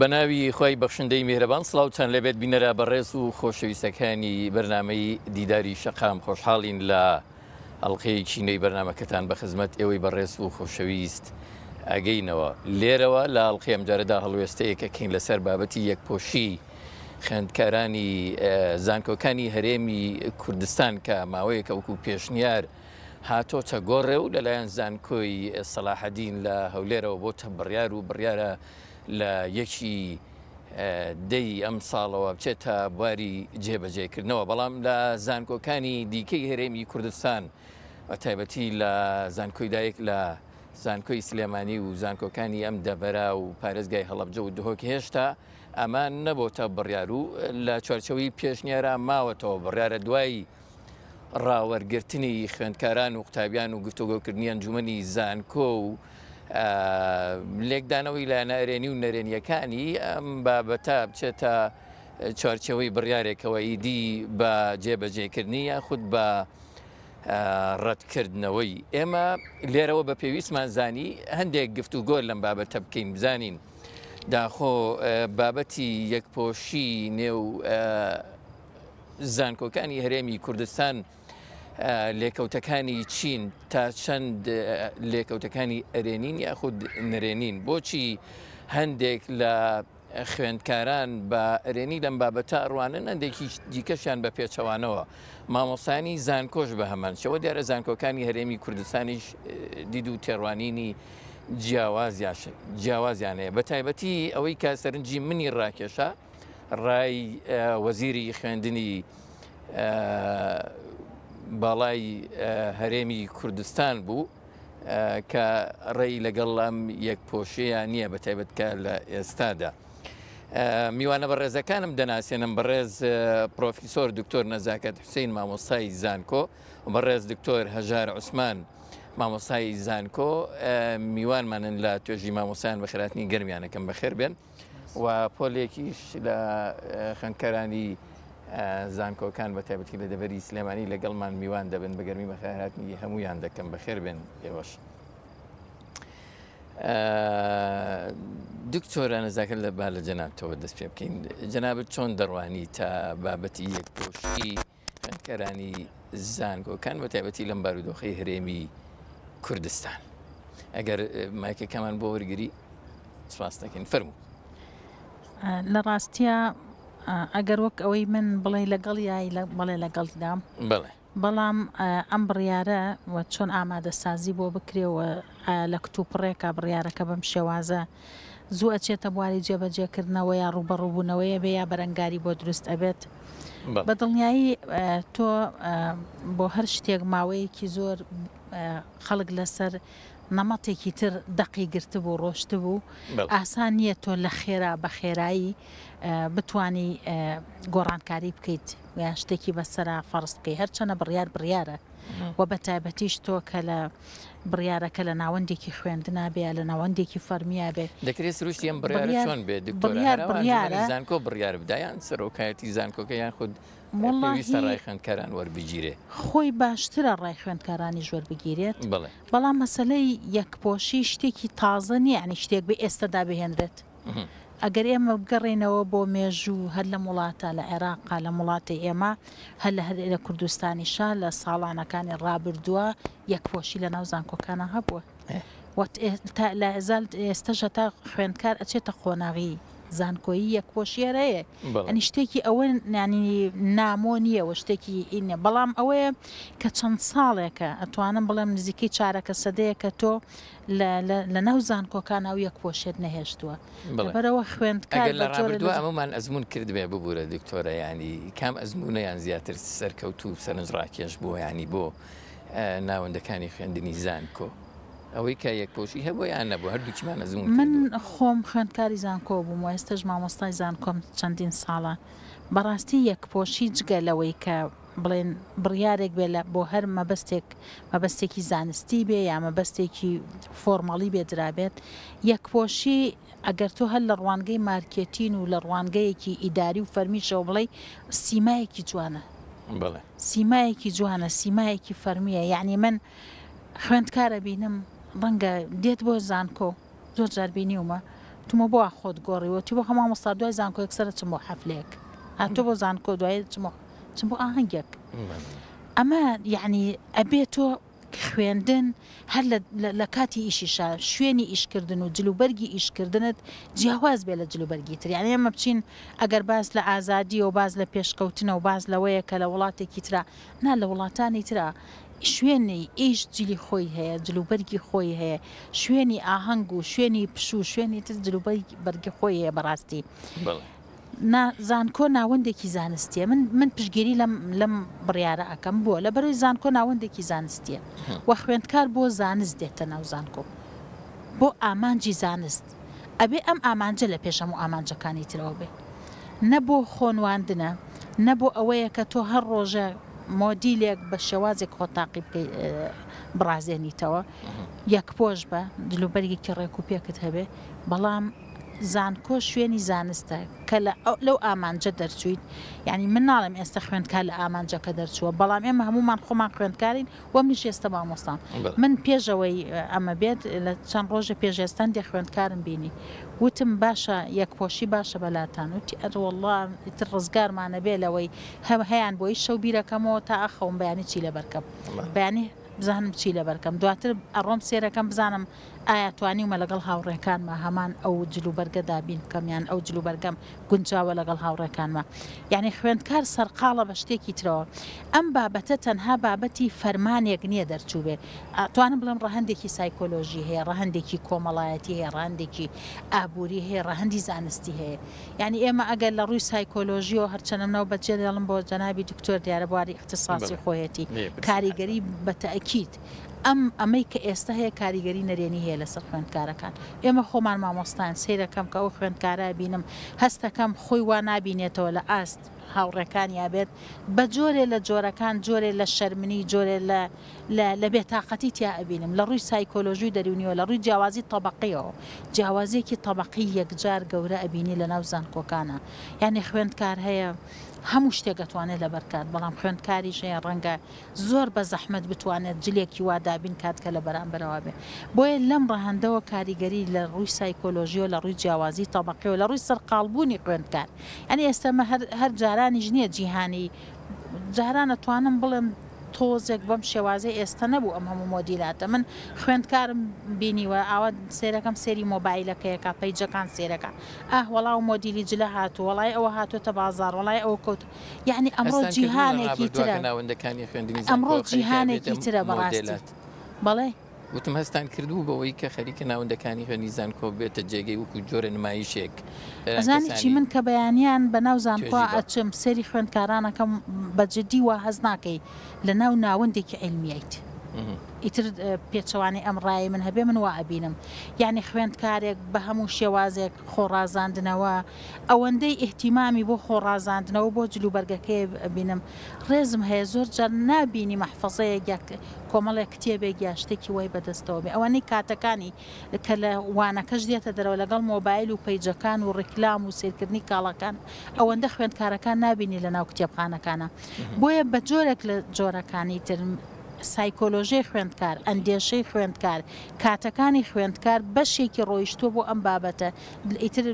بەناوی خۆی بەخشندەی میهرەبان سڵاوتان لەبێت بینەرە بەڕێز و خۆشەویستەکانی بەرنامەی دیداری شەقام خۆشحاڵین لە ئەڵلقەیە چینەی بەرنمەکەتان بە خزمەت ئێوەی بەڕێز و خۆشەویست ئەگەینەوە لێرەوە لە ئەڵلقەی ئەمجارەدا هەڵوێستەیەکە کەین لەسەر بابەتی یەکپۆشی خوێندکارانی زانکۆکانی هەرێمی کوردستان کە ماوەیەکە وەکو پێشنیار هاتۆتە گۆڕێ و لەلایەن زانکۆی سەلاحەدین لە هەولێرەوە بۆتە بڕیار و بڕیارە لە یەکی دەی ئەم ساڵەوە بچێتە بواری جێبەجێکردنەوە بەڵام لە زانکۆکانی دیکەی هەرێمی کوردستان بە تایبەتی لە زانکۆی دایک لە زانکۆی سلێمانی و زانکۆکانی ئەم دەبەرا و پارێزگای هەڵەبجە و دهۆک هێشتا ئەمان نەبۆتە بڕیار و لە چوارچەوەی پێشنیارە ماوەتەوە بڕیارە دوایی ڕاوەرگرتنی خوێندکاران و قوتابیان و گفتوگۆکردنی ئەنجومەنی زانکۆ و لێکدانەوەی لە نارێنی و نەرێنیەکانی ئەم بابەتە بچێتە چوارچەوەی بڕیارێکەوە ئیدی بە جێبەجێکردنی یاخود بە ڕەتکردنەوەی ئێمە لێرەوە بە پێویستمان زانی هەندێک گفتوگۆ لەم بابەتە بکەین بزانین داخۆ بابەتی یەکپۆشی نێو زانکۆکانی هەرێمی کوردستان لێکەوتەکانی چین تا چەند لێکەوتەکانی ئەرێنین یاخود نرێنین بۆچی هەندێک لە خوێندکاران بە ئەرێنی لەم بابەتە ئەڕوانن هەندێکی دیکەشیان بە پێچەوانەوە مامۆسانی زانکۆش بە هەمان شەوە دیارە زانکۆکانی هەرێمی کوردستانیش دید و تێڕوانینی جیاوازیانەیە بە تایبەتی ئەوەی کە سەرنجی منی ڕاکێشە ڕای وەزیری خوێندنی باڵای هەرێمی کوردستان بوو کە ڕێی لەگەڵ ئەم یەکپۆشەیە نییە بە تایبەتکە لە ئێستادا میوانە بەڕێزەکانم دەناسێنم بەڕێز پرۆفیسۆر دکتۆر نەزاکەت حوسێن مامۆستای زانکۆ و بەڕێز دکتۆر هەژار عوسمان مامۆستای زانکۆ میوانمانن لە توێژی مامۆسایان بە خێراتنی گەرمیانەکەم بەخێر بێن و پۆلێکیش لە خوێندکارانی زانکۆکان بە تایبەتی لە دەبەری سلێمانی لەگەڵمان میوان دەبن بە گەرمی بە خێراتنی هەمویان دەکەم بەخێر بێن ئێوەش دکتۆرە نەزاکەت لە با لە جەنابتەوە دەست پێ بکەین جەنابەت چۆن دەڕوانی تا بابەتی یەکپۆشی خوێندکارانی زانکۆکان بە تایبەتی لەم بارودۆخەی هەرێمی کوردستان ئەگەر مایکەکەمان بۆ وەرگری سپاس دەکەین فەرموو لە ڕاستیە ئەگەر وەک ئەوەی من بڵێ لەگەڵ یای بڵێ لەگەڵدام بەڵام ئەم بڕیارە و چۆن ئامادە سازی بۆ بکرێەوە لە کتوپڕێکە بڕیارەکە بەم شێوازە زوو ئەچێتە بواری جێبەجێکردنەوە یا ڕوبەڕووبوونەوەیە بێ یا بەرەنگاری بۆ دروست ئەبێت بە دڵنیایی تۆ بۆ هەر شتێک ماوەیەکی زۆر خەڵک لەسەر نەمەتێکی تر دەقی گرتە بوو ڕۆشتە بوو ئاسان نییە تۆ لە خێرا بە خێرایی بتانی گۆڕانکاری بکەیت یان شتێکی بەسەرا فەرز بکەی هەرچەنە بڕیارە و بە تایبەتیش تۆ کە لە بڕیارەکە لە ناوەندێکی خوێندنا بێ لە ناوەندێکی فەرمیە بێ دەکرێت سروشتی ئەم بڕیارە چۆن بێت دکتۆر زانکۆ بڕیار بدایان سەرۆکایەتی زانکۆکەیان خود پێویستە ڕای خوێندکاران وەربگیرێ خۆی باشترە ڕای خوێندکارانی ژوەر بگیرێت بەڵام مەسەلەی یەکپۆشی شتێکی تازە نیە ینی شتێک بە ئێستادا بهێنرێت ئەگەر ئێمە بگەڕێنەوە بۆ مێژوو هەر لە وڵاتە لە عێراقا لە وڵاتی ئێمە هەر لە کوردستانیشا لە ساڵانەکانی ڕابردووە یەکپۆشی لە ناو زانکۆکانە هەبووە لە ئێزال ئێستەژە تا خوێندکار ئەچێتە قۆناغی زانکۆیی یەکپۆشیێرەیە ئەنی شتێکی ئەوە نانی نامۆ نییەوە شتێکی ئینە بەڵام ئەوەیە کە چەند ساڵێکە ئەتوانم بڵێم نزیکەی چارەکە سەدەیەکە تۆ لە ناو زانکۆکان ئەو یەکپۆشێت نەهێشتووە بەرەوە خوێندکار لە ڕابردووە ئەمەمان ئەزمون کردبێ ببوورە دکتۆرە ینی کام ئەزمونەیان زیاتر سەرکەوت و سەرنجڕاکێش بووە ینی بۆ ناوەندەکانی خوێندنی زانکۆ ئەوەی کە یەکپۆشی هەبوو یان نەبوو هەردووکیمان ئەزمون من خۆم خوێندکاری زانکۆ بووم و ئێستش مامۆستای زانکۆم چەندین ساڵە بەڕاستی یەکپۆشی جگە لەوەی کە بڵێن بڕیارێک بێ بۆ هەر مەبەستێکی زانستی بێ یا مەبەستێکی فۆرمەڵی بێدرابێت یەکپۆشی ئەگەر تۆ هەر لە ڕوانگەی مارکێتین و لە ڕوانگەیەکی ئیداری و فەرمیشەوە بڵێ سیمایەکی جوانە سیمایەکی جوانە سیمایەکی فەرمیە یعنی من خوێندکارە بینم ڕەنگە دێت بۆ زانکۆ زۆر جار بینیومە تمە بۆ خۆت گۆڕیوە تی بۆ هەموو مەستا دوای زانکۆ یەکسەرە چم بۆ حەفلەیەک هاتۆ بۆ زانکۆ دوای چم بۆ ئاهەنگێک ئەمە یعنی ئەبێت تۆ خوێندن هەر لە کاتی ئیشیشا شوێنی ئیشکردن و جلوبەرگی ئیشکردنت جیاواز بێ لە جلوبەرگی تر یعنی ئێمە بچین ئەگەر باز لە ئازادی و باز لە پێشکەوتنە و باز لەوەیە کە لە وڵاتێکی ترا نا لە وڵاتانی ترا شوێنی ئیش جلی خۆی هەیە جلوبەرگی خۆی هەیە شوێنی ئاهەنگ و شوێنی پشوو شوێنی تر جلوبەرگی خۆی هەیە بەڕاستی زانکۆ ناوەندێکی زانستیە من پشگیری لەم بڕیارە ئەەکەم بۆ لە بەرەوەی زانکۆ ناوەندێکی زانستیە وە خوێندکار بۆ زانست دێتە ناو زانکۆ بۆ ئامانجی زانست ئەبێ ئەم ئامانجە لە پێشەم و ئامانجەکانی ترەوە بێ نە بۆ خۆنواندنە نە بۆ ئەوەیە کە تۆ هەر ڕۆژە مۆدیلێک بە شێوازێک خۆ تاقی بڕازێنیتەوە یەک پۆش بە دلوبەرگێکی ڕێک و پێکت هەبێ بەڵام زانکۆ شوێنی زانستە کە لەو ئامانجە دەرچویت یعنی من ناڵم ئێستا خوێندکار لە ئامانجەکە دەرچووە بەڵام ئێمە هەمومان خۆمان خوێندکارین وەم نیش ئێستا مامۆستان من پێشەوەی ئەمە بێت لە چەند ڕۆژە پێشێستان دێ خوێندکارم بینی وتم باشە یەکپۆشی باشە بەلاتان وتی ئەوەڵڵا ئیتر ڕزگارمانە بێ لەوەی هەیان بۆی شەو بیرەکەمەوە تا ئەخەوم بەیانی چی لە بەرکەم بەیانی بزانم چی لە بەرکەم دواتر ئەڕۆم سێرەکەم بزانم ئایا توانیمە لەگەڵ هاوڕێکانمە هەمان ئەو جلوبەرگە دابین کەمیان ئەو جلوبەرگەم گونجاوە لەگەڵ هاوڕێکانمە یعنی خوێندکار سەرقاڵە بە شتێکی ترەوە ئەم بابەتە تەنها بابەتی فەرمانێک نییە دەرچوو بێ توانم بڵم ڕەهەندێکی سایکۆلۆژی هەیە ڕەهەندێکی کۆمەڵایەتی هەیە ڕەهەندێکی ئابووری هەیە ڕەهەندی زانستی هەیە یعنی ئێمە ئەگەر لە ڕووی سایکۆلۆژی و هەرچەنم ناو بەجێ دەڵم بۆ جەنابی دکتۆر دیارە بواری اختصاصی خۆیەتی کاریگەری بەتەئکید ئەمەی کە ئێستا هەیە کاریگەری نەرێنی هەیە لەسەر خوێندکارەکان ئێمە خۆمان مامۆستان سیرەکەم کە ئەو خوێندکارە بینم هەستەکەم خۆی وا نبینێتەوە لە ئاست هاوڕێکان یابێت بە جۆرێ لە جۆرەکان جۆرێ لە شەرمنی جۆرێ لە بێتاقەتی تیا ئەبینم لە ڕووی سایکۆلۆژی دەرونیەوە لە ڕووی جیاوازی تەبەقیەوە جیاوازێکی تەبەقی یەکجار گەورە ئەبینی لە ناو زانکۆکانە یعنی خوێندکار هەیە هەموو شتێک دەتوانێت لە بەرکات بەڵام خوێندکاریش هەیە ڕەنگە زۆر بە زەحمەت بتوانێت جلێکی وا دابین کات کە لە بەرامبەرەوە بێ بۆیە لەم ڕەهەندەوە کاریگەری لە ڕووی سایکۆلۆژی و لە ڕووی جیاوازی تەبەقیەوە لە ڕووی سەرقاڵبوونی خوێندکار ئەنی ئێستامە هەر جارانیش نییە جیهانی جاران ئەتوانم بڵێم تۆزێک بەم شێوازەی ئێستا نەبوو ئەم هەموو مۆدیلاتە من خوێندکارم بینیوە ئاوا سێرەکەم سێری مۆبایلەکەیەکە پەیجەکان سێرەکە وەڵاو مۆدیلی جلە هاتو وڵای ئەوە هاتوۆتە بازار وڵای ئەوە کەوت یعنی ئەمڕۆ جیهانێکی ترە ئەمڕۆ جیهانێکی ترە بەڕاستی بەڵێ وتم هەستان کردو بەوەی کە خەریکە ناوەندەکانی خوێنی زانکۆ بێتە جێگەی وەکو جۆرە نمایشێک ئەزانی چی من کە بەیانیان بە ناو زانکۆ ئەچم سەری خوێندکارانەکەم بەجددی وا هەز ناکەی لە ناو ناوەندێکی عیلمییت ئیتر پێچەوانی ئەمڕای من هەبێ من وا ئەبینم یعنی خوێندکارێک بە هەموو شێوازێک خۆڕازاندنەوە ئەوەندەی ئیحتیمامی بۆ خۆڕازاندنەوە بۆ جلوبەرگەکەی بینم ڕێزم هەیە زۆر جار نابینی مەحفەزەیەک کۆمەڵێک کتێبێک یا شتێکی وای بەدەستەوە بێ ئەوەنەی کاتەکانی کە لە وانەکەش دێتە دەرەوە لەگەڵ مۆبایل و پەیجەکان و ڕیکلام و سیرکردنی کاڵەکان ئەوەندە خوێندکارەکان نابینی لە ناو کتێبخانەکانە بۆیە بە جۆرێک لە جۆرەکانی تر سایکۆلۆژی خوێندکار ئەندێشەی خوێندکار کاتەکانی خوێندکار بەشێکی ڕۆیشتووە بۆ ئەم بابەتە ئیتر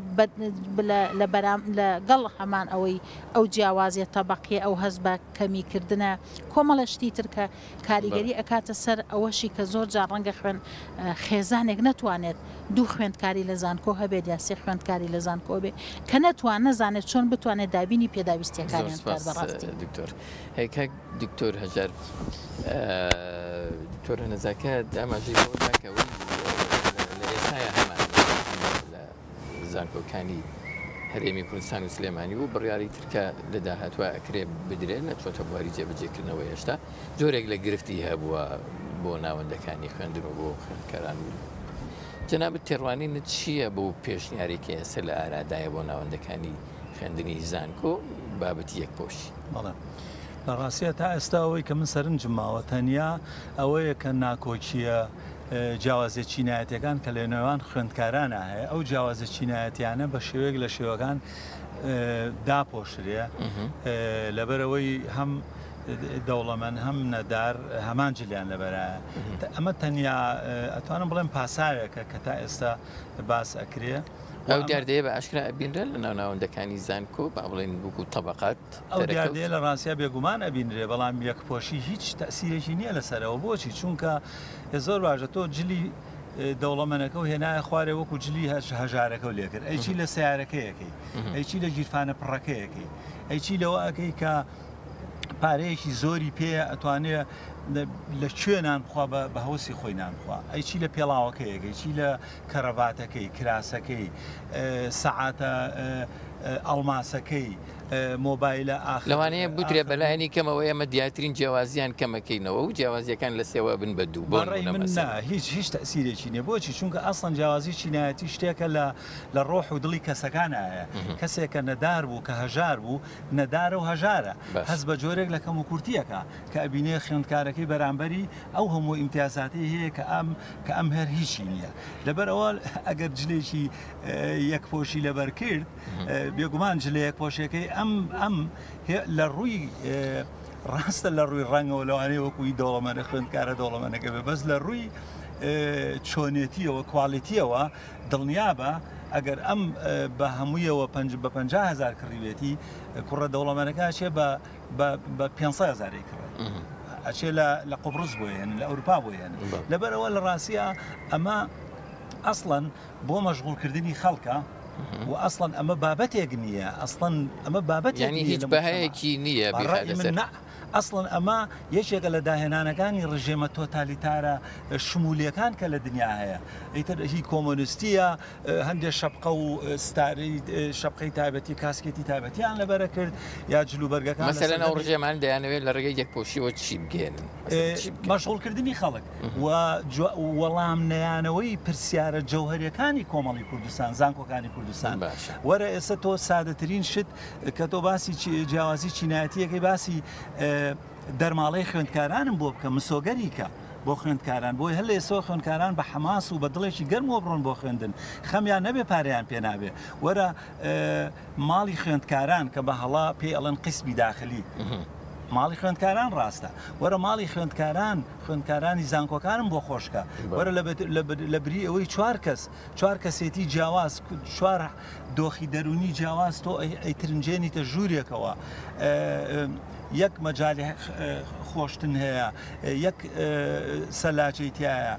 لەگەڵ هەمان ئەوەی ئەو جیاوازیە تەبەقیە ئەو هەز بە کەمیکردنە کۆمەڵە شتی تر کە کاریگەری ئەکاتە سەر ئەوەشی کە زۆر جار ڕەنگە خێزانێک نەتوانێت دوو خوێندکاری لە زانکۆ هەبێت یا سێ خوێندکاری لە زانکۆ بێ کە نەتوان نەزانێت چۆن بتوانێت دابینی پێداویستیەکانیان کار بەڕاستی دکتۆر کاک دکتۆر هەژار دکتۆر هەنەزاکە ئاماژەی بۆ ناکەوە لە ئێستاە هەمان لە زانکۆکانی هەرێمی کوردستان و سلێمانی و بڕیاری ترکە لە داهاتوە ئەکرێ بدرێت نەچۆتە بواری جێبەجێکردنەوە هێشتا جۆرێک لە گرفتی هەبووە بۆ ناوەندەکانی خوێندن و بۆ خوێندکاران جەنابەت تێڕوانینت چییە بۆ پێشنیارێکی ئێستا لە ئارادایە بۆ ناوەندەکانی خوێندنی زانکۆ بابەتی یەکپۆشی لە ڕاستیە تا ئێستا ئەوەی کە من سەرنجم ماوە تەنیا ئەوەیە کە ناکۆچیە جیاوازە چینایەتەکان کە لە نێوان خوێندکارانە هەیە ئەو جیاوازە چینایەتیانە بە شێوەیەک لە شێوەکان داپۆشرێ لەبەرەوەی هەم دەوڵەمەند هەم نەدار هەمان جلیان لەبەرایە ئەمە تەنیا ئەتوانم بڵێم پاساوێکە کە تا ئێستا باس ئەکرێ ئەو دیاردەیە بە ئاشکرا ئەبینرە لە ناوناوەندەکانی زانکۆ با بڵێن وەکو طبقات ئەو دیاردەیە لە ڕاستیا بێگومان ئەبینرێ بەڵام یەکپۆشی هیچ تەسیرێکی نییە لەسەرەوە بۆچی چونکە زۆر باشە تۆ جلی دەوڵەمەنەکە و هێنایە خوارێ وەکو جلی هەژارەکە و لێکرد ئەیچی لە سیارەکەیەکەی ئەیچی لە گیرفانە پڕەکەیەکەی ئەیچی لەوە ئەەکەی کە پارەیەکی زۆری پێ ئەتوانێت لە کوێنان بخوا بە هەوسی خۆی نانخوا ئەیچی لە پێڵاوەکەیەکەی چی لە کەڕەباتەکەی کراسەکەی سەعاتە ئەڵماسەکەی مۆبایلە لەوانەیە بوترێ بەلایەنی کەمەوە ئێمە دیاترین جیاوازیان کەمەکەینەوە و جیاوازیەکان لە سێوە بن بە دوو بەڕێی من هیچ تەسیرێکی نیە بۆچی چونکە ئەسڵەن جیاوازی چینایەتی شتێکە لە ڕۆح و دڵی کەسەکان ئاە کەسێکە نەدار بوو کە هەژار بوو نەدارە و هەژارە هەست بە جۆرێک لە کەم و کورتیەکە کە ئەبینێ خوێندکارەکەی بەرامبەری ئەو هەموو ئیمتیازاتی هەیە کە ئەم هەر هیچی نییە لەبەرەوە ئەگەر جلێکی یەکپۆشی لەبەر کرد بێگومان جلێ یەکپۆشیەکەی ئەم لە ڕووی ڕاستە لە ڕووی ڕەنگەوە لەوانەیە وەکوی دەوڵەمەنە خوێندکارە دەوڵەمەنەکە بێ بەس لە ڕووی چۆنێتیەوە کوالیتیەوە دڵنیابە ئەگەر ئەم بە هەموویەوە بە 50,000 کڕیوێتی کوڕە دەوڵەمەنەکە چێ بە 500,000 کڕێت ئەچێ لە قوبرس بۆیان لە ئەوروپا بۆیان لەبەرەوە لە ڕاستیە ئەمە ئەسڵەن بۆ مەشغوڵکردنی خەڵکە و ئەسڵەن ئەمە بابەتێک نییە ئەسڵەن ئەمە بابەت ینی هیچ بەهەیەکی نییە ئەسڵەن ئەمە یەکێکە لە داهێنانەکانی ڕژێمە تۆتالیتارە شمولیەکان کە لە دنیا هەیە ئیتر هی کۆمۆنیستیە هەندێک شەپقە و ستاری شەپقەی تایبەتی کاسکێتی تایبەتیان لەبەرە کرد یا جلوبەرگەکان مەسەلەن ئەو ڕژێمان دەیانەوێت لە ڕێگەی یەکپۆشیەوە چی بگێنن مەشغوڵکردنی خەڵک و وەڵام نەیانەوەی پرسیارە جەوهریەکانی کۆمەڵی کوردستان زانکۆکانی کوردستان وەرە ئێستا تۆ سادەترین شت کە تۆ باسی جیاوازی چینایەتیەکەی باسی دەرماڵەی خوێندکارانم بۆ بکە مسۆگەریکە بۆ خوێندکاران بۆی هەل ئێسۆ خوێندکاران بە حەماس و بە دڵێکی گەرمەوە بڕۆن بۆ خوێندن خەمیان نەبێ پارەیان پێ نابێ وەرە ماڵی خوێندکاران کە بە هەڵا پێی ئەڵەن قسمی داخلی ماڵی خوێندکاران ڕاستە وەرە ماڵی خوێندکارانی زانکۆکانم بۆ خۆشکە وەرە لە بری ئەوەی چوار کەسێتی جیاواز چوار دۆخی دەرونی جیاواز تۆ ئەیترنجێنیتە ژوورێکەوە یەک مەجای خۆشتن هەیە یەک سەلاجەی تایە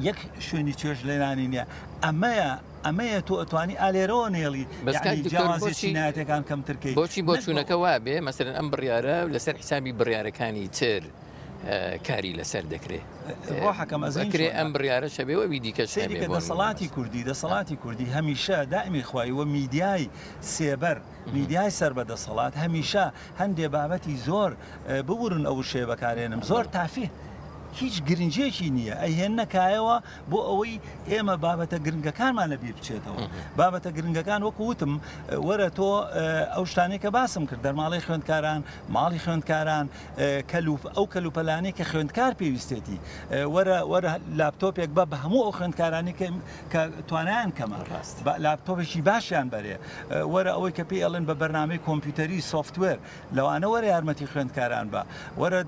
یەک شوێنی توێژ لێنانی نییە ئەمەیە تۆ ئەتوانی ئالێرەوە نێڵی جیاوازیەکان کەمترکەی بۆچی بۆ چوونەکە وابێ مەسەرەن ئەم بڕیارە لەسەر حسابی بڕیارەکانی تر کاری لەسەر دەکرێت ڕۆحەکەمەزەکرێ ئەم بڕیارە شەبێەوە دیکە شێریکە دەسەڵاتی کوردی هەمیشە دائمی خوایەوە میدیای سێبەر میدیای سەربەدەسەڵات هەمیشە هەندێ بابەتی زۆر ببورن ئەو شێ بەکارێنم زۆر تافی هیچ گرنجێکی نییە ئەیهێنەکایەوە بۆ ئەوەی ئێمە بابەتە گرنگەکانمان لەبیر بچێتەوە بابەتە گرنگەکان وەکو وتم وەرە تۆ ئەو شتانەی کە باسم کرد دەرماڵی خوێندکاران ماڵی خوێندکاران ئەو کەلوپەلانەی کە خوێندکار پێویستێتی وەرە لاپتۆپێک بە هەموو ئەو خوێندکارانی کە توانیان کەمە لاپتۆپێکی باشیان بەرێ وەرە ئەوەی کە پێی ئەڵێن بە بەرنامەی کۆمپیوتەری سۆفتوێر لەوانە وەرە یارمەتی خوێندکاران بە وەرە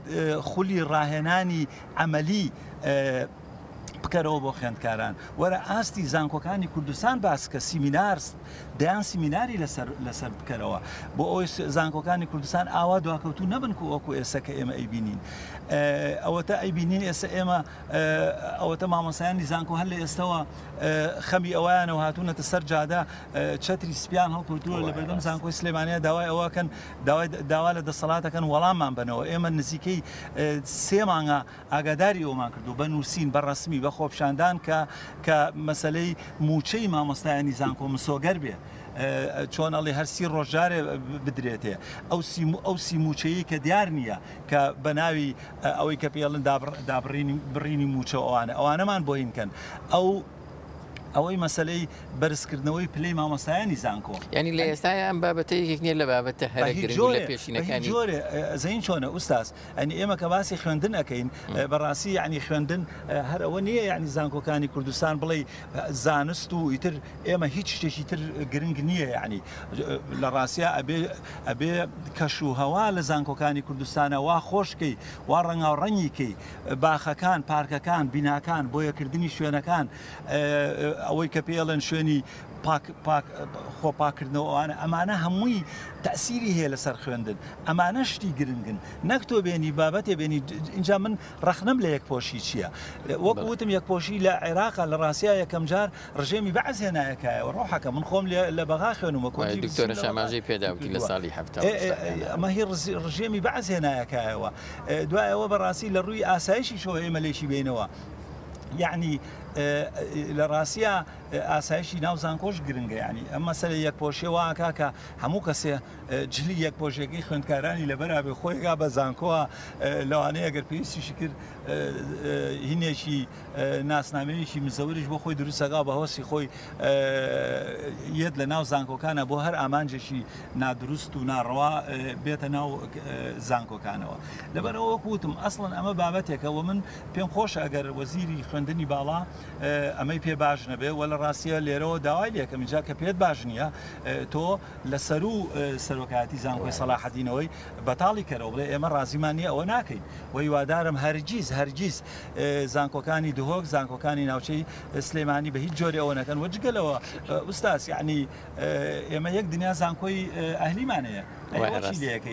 خولی ڕاهێنانی عملی بکەرەوە بۆ خوێندکاران وەرە ئاستی زانکۆکانی کوردستان باس کە سیمینار دەیان سیمیناری لەسەر بکەرەوە بۆ ئەوی زانکۆکانی کوردستان ئاوا دواکەوتو نەبن و وەکو ئێستا کە ئێمە ئەیبینین ئەوەتە ئەیبینین ئێستا ئێمە ئەوەتە مامۆسایانی زانکۆ هەر لە ئێستەوە خەمی ئەویانەوە هاتوونەتە سەر جادا چەتری سپیان هەڵکەوتووە لە بەردەم زانکۆی سلێمانیە داوای ئەوەکەن داوا لە دەسەڵاتەکەن وەڵاممان بنەوە ئێمە نزیکەی 3 مانگە ئاگاداری ئەومان کردو بە نووسین بە ڕسمی بە خۆپشاندان کە مەسلەی موچەی مامۆستایانی زانکۆ مسۆگەر بێ چۆن ئەڵێ هەرسی ڕۆژارێ بدرێتێ ئەو سیموچەیە کە دیار نییە کە بە ناوی ئەوەی کە پێڵن بڕینی موچە ئەوانەمان بۆ هینکەن ئەوەی مەسلەی بەرزکردنەوەی پلەی مامۆستایانی زانکۆ ینی لە ئێستای ئەم بابەتەیەک نیە لە بابەتە هەرە گرنگ لە پێشینەکانی جۆرە زەین چۆنە ئوستاز ئەنی ئێمە کە باسی خوێندن ئەەکەین بەڕاستی یعنی خوێندن هەر ئەوە نییە یعنی زانکۆکانی کوردستان بڵێ زانست و ئیتر ئێمە هیچ شتێکی تر گرنگ نییە یعنی لە ڕاستیا ئەبێ کەش و هەوا لە زانکۆکانی کوردستانە وا خۆشکەی وا ڕەنگا و ڕەنگیکەی باخەکان پارکەکان بیناکان بۆیەکردنی شوێنەکان ئەوەی کە پێڵێن شوێنی خۆپاکردنەوەوانە ئەمانە هەمووی تەسیری هەیە لەسەر خوێندن ئەمانە شتی گرنگن نەک تۆ بێنی بابەتێ بێنی اینجا من ڕەخنەم لە یەکپۆشی چییە وەکوتم یەکپۆشی لە عێراقا لە ڕاستیا یەکەم جار ڕژێمی بەعز هێنایەکایەوە ڕۆحەکە من خۆم لە بەغا خوێنمە دکتۆرە شاماژەی پێداوتی لە ساڵی ئەمە هی ڕژێمی بەعز هێنایەکایەوە دوایەوە بەڕاستی لە ڕووی ئاسایشی شۆ ئێمە لێشی بینەوە یعنی لە ڕاستە ئاسایشی ناو زانکۆش گرنگە ینی ئەمە سەر یەکپۆشیەوە کاکە هەموو کەسێ جلی یەکپۆشێکی خوێندکارانی لەبەرا بێ خۆیگا بە زانکۆوە لەوانەیە گەر پێویستیشی کرد هینێکی ناسنامەیەکی مزەوریش بۆ خۆی دروستەگا بە هۆسی خۆی یەت لە ناو زانکۆکانە بۆ هەر ئامانجێکی نادروست و ناڕەوا بێتە ناو زانکۆکانەوە لەبەرەوە وەکوتم ئەسڵەن ئەمە بابەتێکەوە من پێم خۆشە ئەگەر وەزیری خوێندنی باڵا ئەمەی پێ باش نەبێ وە لە ڕاستیە لێرەوە داوای لێکەم اینجا کە پێت باش نییە تۆ لەسەر و سەرۆکاتی زانکۆی سەلاحەدینەوەی بەتاڵی کەرەوە بڵێ ئێمە ڕازیمانی ئەوە ناکەین و هیوادارم هەرگیز زانکۆکانی دهۆک زانکۆکانی ناوچەی سلێمانی بە هیچ جۆری ئەوە نەکەن وەجگەلەوە ئوستاس یعنی ئێمە یەک دنیا زانکۆی ئەهلیمانەیە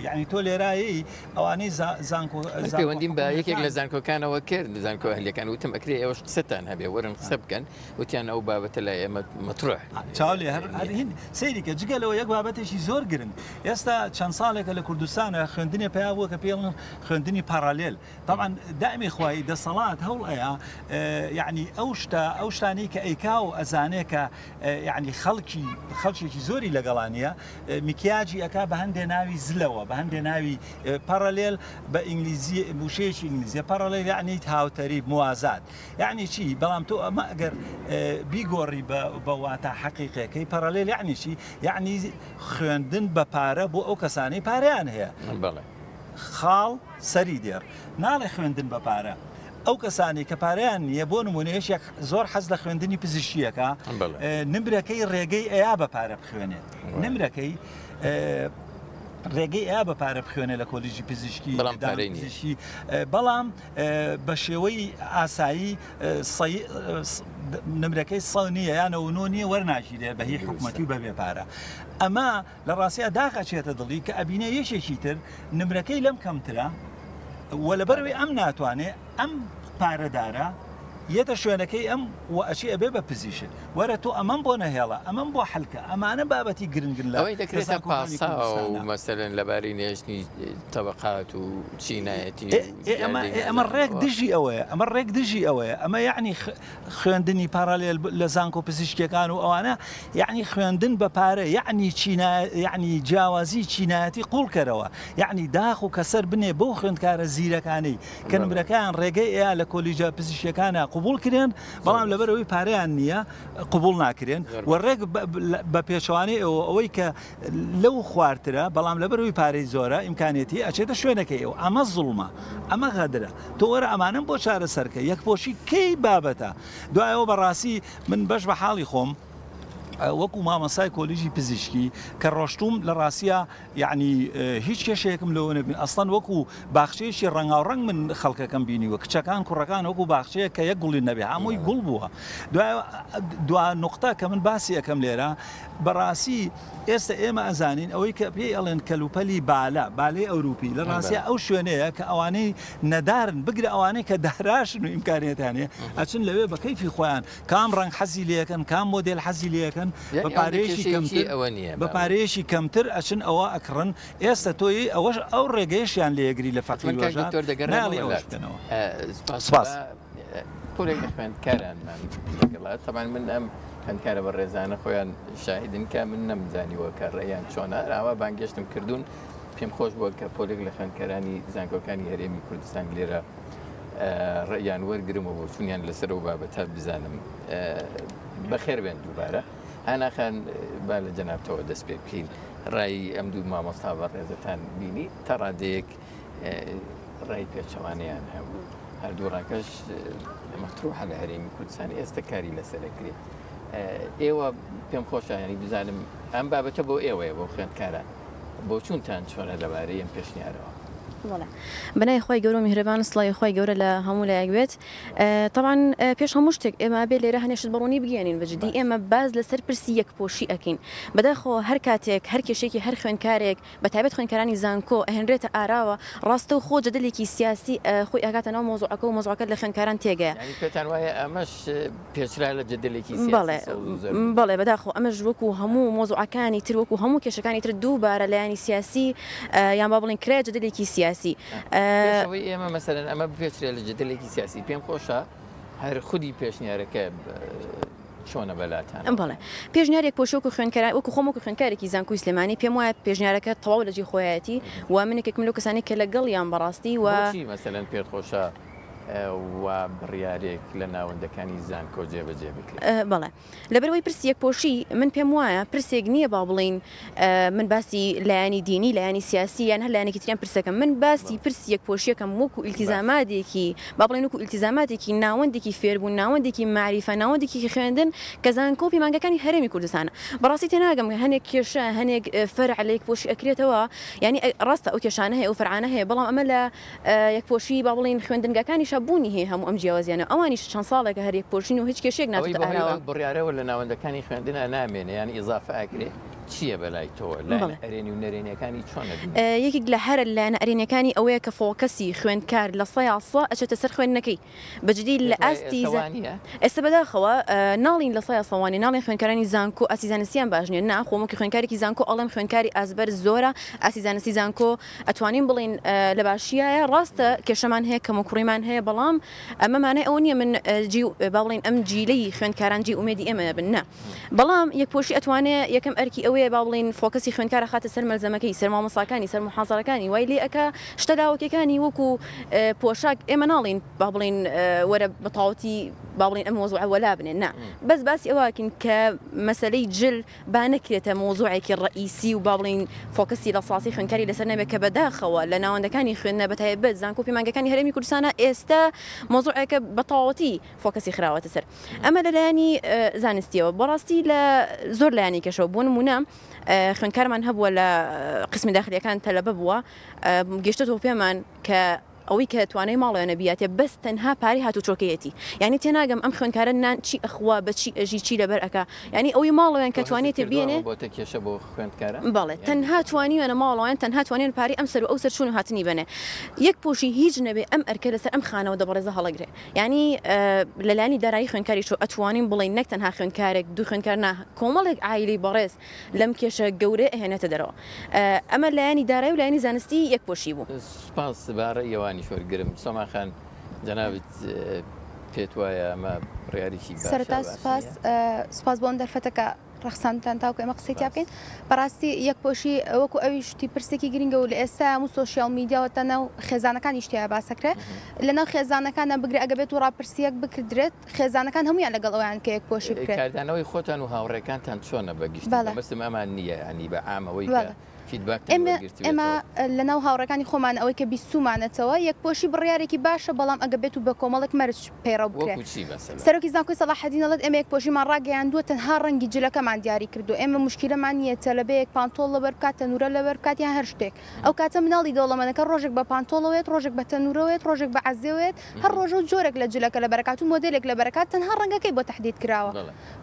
یعنی تۆ لێرایی ئەوانەی پەیوەندیم بە یەکێک لە زانکۆکانەوە کرد زانکۆ ئەهلیەکان وتم ئەکرێ ئێوەش قسەتان هەبێ وەرن قسە بکەن وتیان ئەو بابەتە لە ئێمە مەتروح چاو لێ هەر سەیریکە جگەلەوە یەک بابەتێکی زۆر گرنگ ئێستا چەند ساڵێکە لە کوردستانە خوێندنی پیا بووە کە پێڵن خوێندنی پارالێل طبعا دائمی خوای دەسەڵات هەوڵ ئەیە یعنی ئەو شتانەی کە ئەیکا و ئەزانێ کە یعنی خەڵکێکی زۆری لەگەڵانیە میکیاجی ئەکا بە هەندێک ناوی زلەوە بە هەندێک ناوی پارالێل بە ئینگلیزی وشەیەکی ئینگلیزیە پارالێل یعنی هاوتەری موازات یعنی چی بەڵام تۆ ئەمە ئەگەر بیگۆڕی بە واتە حەقیقەکەی پارالێل یعنی چی یعنی خوێندن بە پارە بۆ ئەو کەسانەی پارەیان هەیە خاڵ سەری دێر ناڵێ خوێندن بە پارە ئەو کەسانی کە پارەیان نییە بۆ نمونەیەشێک زۆر حەز لە خوێندنی پزیشکیەکە نمرەکەی ڕێگەی ئەیا بە پارە بخوێنێت نمرەکەی ڕێگەی ئا بە پارە بخوێنێ لە کۆلیژی پزیشکی بەڵام بە شێوەی ئاسایی نمرەکەی سەڵ نییە یانەوە نییە وەرناژی لێ بە هی حکوومەتی و بەبێ پارە ئەمە لە ڕاستیە داقەچێتە دڵی کە ئەبینە یەشێکی تر نمرەکەی لەم کەمترە وە لەبەروی ئەم ناتوانێت ئەم پارەدارە یەتە شوێنەکەی ئەم و ئەچی ئەبێ بە پزیشن وەرە تۆ ئەمەم بۆ نەهێڵە ئەمەم بۆ حلکە ئەمانە بابەتی گرنگن لە ئەوەی دەکرێتە پاسا و مەسەرن لەباری نێژنی تەبقات و چینایەتی ئەمە ڕێک دژی ئەوەیە ئەمە ڕێک دژی ئەوەیە ئەمە یعنی خوێندنی پارالێل لە زانکۆ پزیشکەکان و ئەوانە یعنی خوێندن بە پارە یعنی جیاوازی چینایەتی قوڵکەرەوە یعنی داخ و کەسەر بنێ بۆ خوێندکارە زیرەکانەی کە نمرەکان ڕێگەی ئەیە لە کۆلیژە پزیشکەکانە قبول کرێن بەڵام لەبەرەوەی پارەیان نییە قبول ناکرێن و ڕێک بە پێچوانەی ئەوەی کە لەو خواردترە بەڵام لەبەرەوەی پارەی زۆرە ئیمکانێتی ئەچێتە شوێنەکەی ئەو ئەمە زوڵمە ئەمە غەدرە تۆ وەرە ئەمانم بۆ چارە سەرکە یەکپۆشی کەی بابەتە دوایەوە بەڕاستی من بەش بە حاڵی خۆم وەکو مامەسای کۆلیژی پزیشکی کە ڕۆشتوم لە ڕاستە یعنی هیچ کێشەیەکم لەوە نەبین ئەسڵەن وەکو باخچەیەکی ڕەنگاوڕەنگ من خەڵکەکەم بینیوە کچەکان کوڕەکان وەکو باخچەیە کە یەک گوڵی نەبێ هەمووی گوڵ بووە دو نقطە کە من باسی یەکەم لێرە بەڕاستی ئێستا ئێمە ئەزانین ئەوەی کە پێی ئەڵێن کەلوپەلی بالای ئەوروپی لە ڕاستە ئەو شوێنەیە کە ئەوانەی نەدارن بگرە ئەوانەی کە داراشن و ئیمکانێتانێ ئەچن لەوێ بە کەیفی خۆیان کام ڕنگ حەزی لەکەن کام مۆدل حەزی لەکەن بە پارەیەشی کەمتر ئەچن ئەوە ئەکڕن ئێستا تۆی ئەوەش ئەو ڕێگەیشیان لێگری لە فەقیر پۆلێک لە خوێندکارانمان لەگەڵات تەمان من ئەم خوێندکارە بە ڕێزانە خۆیان شاهدن کە من نەمزانیوە کە ڕێیان چۆنە ئاوا بانگەشتم کردوون پێم خۆش بووە کە پۆلێک لە خوێندکارانی زانکۆکانی هەرێمی کوردستان لێرە ڕێیان وەرگرمەوە بۆ چونیان لەسەر و بابەتە بزانم بەخێر بێن دووبارە هەناخان با لە جەنابتەوە دەست پێ بکەین ڕای ئەم دوو مامۆستا بە ڕێزەتان بینی تا ڕادەیەک ڕای پێچەوانیان هەبوو هەردوو ڕاکەش مەتروحە لە هەرێمی کوردستانی ئێستا کاری لەسەرەکرێت ئێوە پێم خۆشایانی بزانم ئەم بابەتە بۆ ئێوەیە بۆ خوێندکاران بۆ چونتان چۆنە لەبارەی ئەم پێشنیارەوە بنای خۆی گەورە و میهرەبان سڵای خۆی گەورە لە هەموو لایەک طبعا پێش هەموو شتێک ئێمە بێ لێرە هەنێشت بەڕوونی بگەێنین بەجددی ئێمە باز لەسەر پرسی یەکپۆشی ئەکەین بەداخەوە هەر کاتێک هەر کێشێکی هەر خوێندکارێک بە تایبەت خوێندکارانی زانکۆ ئەهێنرێتە ئاراوە ڕاستە و خۆ جەدەلێکی سیاسی خۆی ئاگاتە ناو مۆزوعەکە و مۆزوعەکە لە خوێندکاران تێگەیە پێتان وایە ئەمەش پێچرا لە جەدەلێکی بەڵێ بەداخۆ ئەمەش وەکو هەموو مۆزوعەکانی تر وەکو هەموو کێشەکانی تر دووبارە لایانی سیاسی یان با بڵین کرێ جەدەلێکی سیاسی ئێمە مەسەرەن ئەمە بپێچرێ لە جدلێکی سیاسی پێم خۆشە هەر خودی پێشنیارەکە چۆنە بەلاتان بەڵێ پێشنیارێک پۆشۆک و خوێنکار وەکو خۆمەکو خوێنکارێکی زانکۆی سلێمانی پێم وایە پێشنیارەکە تەواو لەجێ خۆیەتی و منێکێک من لەو کەسانی کە لەگەڵ یان بەڕاستی و مەسەرەن پێت خۆشە و بڕیارێک لە ناوەندەکانی زانکۆ جێبەجێ بکرێت بەڵێ لەبەرەوەی پرسی یەکپۆشی من پێم وایە پرسێک نییە با بڵین من باسی لایانی دینی لایانی سیاسی یان هەر لایەنێکی تریان پرسەکەم من باسی پرسی یەکپۆشیەکەم وەکو ئیلتیزاماتێکی با بڵین وەکو ئیلتیزاماتێکی ناوەندێکی فێربوون ناوەندێکی معریفە ناوەندێکی خوێندن کە زانکۆ پەیمانگەکانی هەرێمی کوردستانە بەڕاستی تێناگەم هەنێک کێشە هەنێک فەرع لە یەکپۆشی ئەکرێتەوە ینی ڕاستە ئەو کێشانە هەیە ئەو فەرعانە هەیە بەڵام ئەمە لە یەکپۆشی با بڵین خوێندنگەکانی شەبوونی هەیە هەموو ئەم جیاوازیانە ئەوانیش چەند ساڵێکە هەر یەکپۆشین و هیچ کێشێک ناتوانێت ئاراوە بڕیارەوە لە ناوەندەکانی خوێندنە نامێنێ یان ئیزافە ئەکرێ چییە بەلای تۆ لە ئەرێنی و نەرێنیەکانی چۆنە یەکێک لە هەرە لایەنە ئەرێنیەکانی ئەوەیە کە فۆکەسی خوێندکار لە سەیاسە ئەچێتە سەر خوێندنەکەی بەجددی لە ئاستیزە ئێستا بەداخەوە ناڵین لە سەیاسەوانی ناڵین خوێندکارانی زانکۆ ئاسیزانسییان باش نیە نا خۆمەکی خوێندکارێکی زانکۆ ئەڵێم خوێندکاری ئازبەر زۆرە ئاسیزانسی زانکۆ ئەتوانین بڵین لە باشیایە ڕاستە کێشەمان هەیە کەم و کوڕیمان هەیە بەڵام ئەمەمانە ئەو نییە من با بڵین ئەم جیلەی خوێندکاران جی ئومێدی ئێمە بنە بەڵام یەکپۆشی ئەتوانێت یەکەم ئەرکی ئەوەیە با بڵین فۆکەسی خوێندکارە خاتە سەر مەلزەمەکەی سەر مامۆستاکانی سەر محازەرەکانی وای لێ ئەکە شتە داوەکەکانی وەکو پۆشاک ئێمە ناڵین با بڵین وەرە بەتاوەتی با بڵین ئەم مۆزوع وەلا بنێن نا بەس باسی ئەوەکەین کە مەسەلەی جل با نەکرێتە مۆزوعێکی ڕئیسی و با بڵین فۆکەسی لە ساسی خوێندکاری لەسەر نەبێت کە بەداخەوە لە ناوەندەکانی خوێندنە بەتایبەت زانکۆ پەیمانگەکانی هەرێمی کوردستانە ئێستا مۆزوعێکە بەتاوەتی فۆکەسی خراوەتە سر ئەمە لەلایەنی زانستیەوە بەڕاستی لە زۆر لایانی کەشەوە بۆ نمونە خوێندکارمان هەبووە لە قسمی داخلیەکان تەلەبە بووە گەشتەوە پێمان کە ئەوەی کە توانای ماڵەوەنە بیاتێ بەس تەنها پاری هاتوچۆکەیەتی یعنی تێناگەم ئەم خوێندکارە نان چی ئەخوا بە چی ئەژی چی لەبەر ئەکا ینی ئەوی ماڵەوەیان کە توانێتێ بێنێ کێشە بۆ خوێندکارە بەڵێ تەنها توانیوێنە ماڵەوەیان تەنها توانێن پاری ئەم سەر و ئەو سەر چوون و هاتنی بنێ یەکپۆشی هیچ نەبێ ئەم ئەرکە لەسەر ئەم خانەوە دەبڕێزە هەڵەگرێ ینی لەلایانی دارایی خوێندکاری شو ئەتوانین بڵین نەک تەنها خوێندکارێک دوو خوێندکار نا کۆمەڵێک عایلی بەڕێز لەم کێشە گەورە ئەهێنێتە دەرەوە ئەمە لایانی دارایی و لایانی زانستی یەکپۆشی بوو سپاس بارە ئێوانی شۆرگرم سۆماخان جەنابەت پێت وایە ئەمە ڕیاریی سەرەتا سپاس بۆ ئەم دەرفەتەکە ڕخسانتان تاوکە ئەمە قسەی تیا بکەین بەڕاستی یەکپۆشی وەکو ئەوی شتی پرسێکی گرنگە و لە ئێستا هەموو سۆشیال میدیاوەتە ناو خێزانەکانی شتیا باسەکرێ لەناو خێزانەکانە بگرێ ئەگە بێت و ڕاپرسیەک بکردرێت خێزانەکان هەمویان لەگەڵ ئەویان کە یەکپۆشی بکرێت کاردانەوەی خۆتان و هاوڕێکانتان چۆنە بەگشت مەسم ئەمان نییە ینی بە عامەوەی ئێمە لە ناو هاوڕەکانی خۆمان ئەوەی کە بیستومانێتەوە یەکپۆشی بڕیارێکی باشە بەڵام ئەگە بێت و بە کۆمەڵێک مەرج پەیڕەو بکرێت سەرۆکی زانکۆی سەلاحەدینەڵێت ئێمە یەکپۆشیمان ڕاگەیاندووە تەنها ڕەنگی جلەکەمان دیاری کردو ئێمە مشکلەمان نیە تەلەبەیەک پانتۆڵ لەبەر بکات تەنورە لەبەر بکات یان هەر شتێک ئەو کاتە مناڵی دەوڵەمەندەکە ڕۆژێک بە پانتۆڵەوێت ڕۆژێک بە تەنورەوێت ڕۆژێک بە عەزێوێت هەر ڕۆژ و جۆرێک لە جلەکە لە بەرەکات و مۆدلێک لە بەرەکات تەنها ڕەنگەکەی بۆ تەحدید کراوە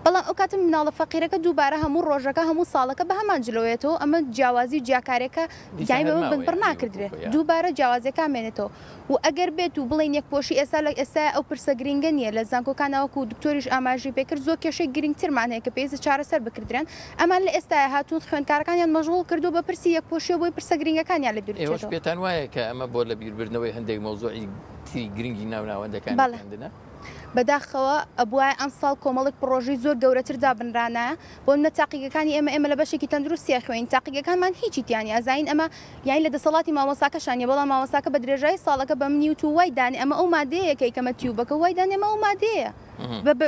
بەڵام ئەو کاتە مناڵە فەقیرەکە دووبارە هەموو ڕۆژەکە هەموو ساڵەکە بە هەمان جلەوێتەوە ئەمە جیاوازی و جیاکارێکە یای بە بڕ ناکردرێت دووبارە جیاوازەکە مێنێتەوە و ئەگەر بێت و بڵین یەکپۆشی ئێستا لە ئێستا ئەو پرسە گرنگە نیە لە زانکۆکانەوەکو دکتۆریش ئاماژی پێکرد زۆر کێشەی گرنگترمان هەیە کە پێویستە چارەسەر بکردرێن ئەمان لە ئێستا هاتوون خوێندکارەکانیان مەشغوڵ کردو بە پرسی یەکپۆشیەوە بۆی پرسە گرنگەکانیان لە بیرچێتەوە پێتان وایە کە ئەمە بۆ لە بیربردنەوەی هەندێک مۆزوعی گرنگی ناوناوەندەکان بەداخەوە ئەبووای ئەم ساڵ کۆمەڵک پرۆژەی زۆر گەورەتردا بنرانە بۆ منە تاقیگەکانی ئێمە لە بەشێکی تەندروستیە خوێن تاقیگەکانمان هیچی تیانی ئازاین ئەمە یانی لە دەسەڵاتی مامۆساکەشانە بەڵام مامۆساکە بە درێژای ساڵەکە بە منی و تو وای دانی ئەمە ئەو مادەیە کەمە تیوبەکە وای دانێمە ئەو مادەیە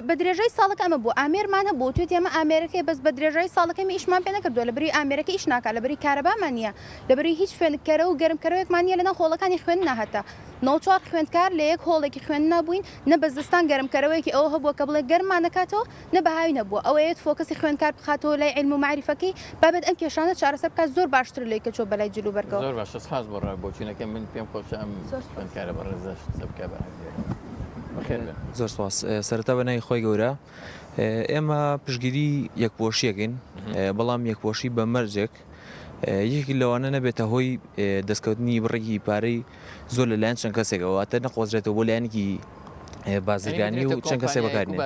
بە درێژەی ساڵەکە ئەمە بوو ئامێرمان هەبوو توێت ئێمە ئامێرەکەی بەس بە درێژەی ساڵەکەمی ئیشمان پێ نەکردووە لەبەری ئامێرەکە ئیش ناکات لەبەری کارەبامان نییە لەبەری هیچ خوێندکەرە و گەرمکەرەوەیەکمان نیە لەناو هۆڵەکانی خوێن ناهەتا نەوچوار خوێندکار لە یەک هۆڵێکی خوێن نبووین نە بە زستان گەرمکەرەوەیەکی ئەوە هەبووە کە بڵێ گەرمان نکاتەوە نە بەهاوی نەبووە ئەوەیەت فۆکەسی خوێندکار بخاتەوە لای علم و معریفەکەی بابەت ئەم کێشانە چارەسەر بکات زۆر باشتر لێکە چۆ بەلای جلوبەرگەوە زۆر باشە سپاس بۆ ڕابۆچینەکە من پێم خۆشە ئەم خوێندکارە بەڕێزە بکە زۆر سپاس سەرەتا بە نای خۆی گەورە ئێمە پشگیری یەکپۆشیەکەین بەڵام یەکپۆشی بە مەرجێک یەکی لەوانە نەبێتە هۆی دەستکەوتنی بڕێکی پارەی زۆر لەلایەن چەند کەسێکەوە واتە نەخۆزرێتەوە بۆ لایەنێکی بازرگانی و چەند کەسێک بەکارێنێت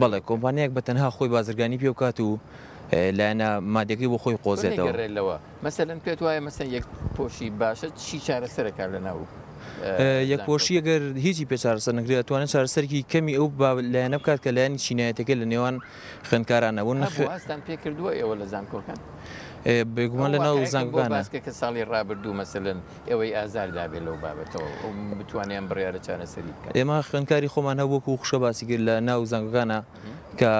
بەڵێ کۆمپانیەک بە تەنها خۆی بازرگانی پێ بکات و لایەنە مادەکەی بۆ خۆی قۆزێتەوە مەسەلەن پێت وایە مەسەن یەکپۆشی باشە چی چارەسەرەکار لەناو یەکپۆشی ئەگەر هیچی پێ چارەسەر نەکرێت دەتوانێت چارەسەرکی کەمی ئەو لایەنە بکات کە لایەنی چینایەتەکە لە نێوان خوێندکارانەوە ئەستان پێ کردووە ئێوە لە زانکۆکان بێگومان لە ناو زانکۆکانە کە ساڵی ڕابردوو مەسەلەن ئێوەی ئازاردابێت لەو بابەتەوە بتوانیان بڕیارە چارەسەری ئێمە خوێندکاری خۆمان هەبووکو خوشە باسی کرد لە ناو زانکۆکانە کە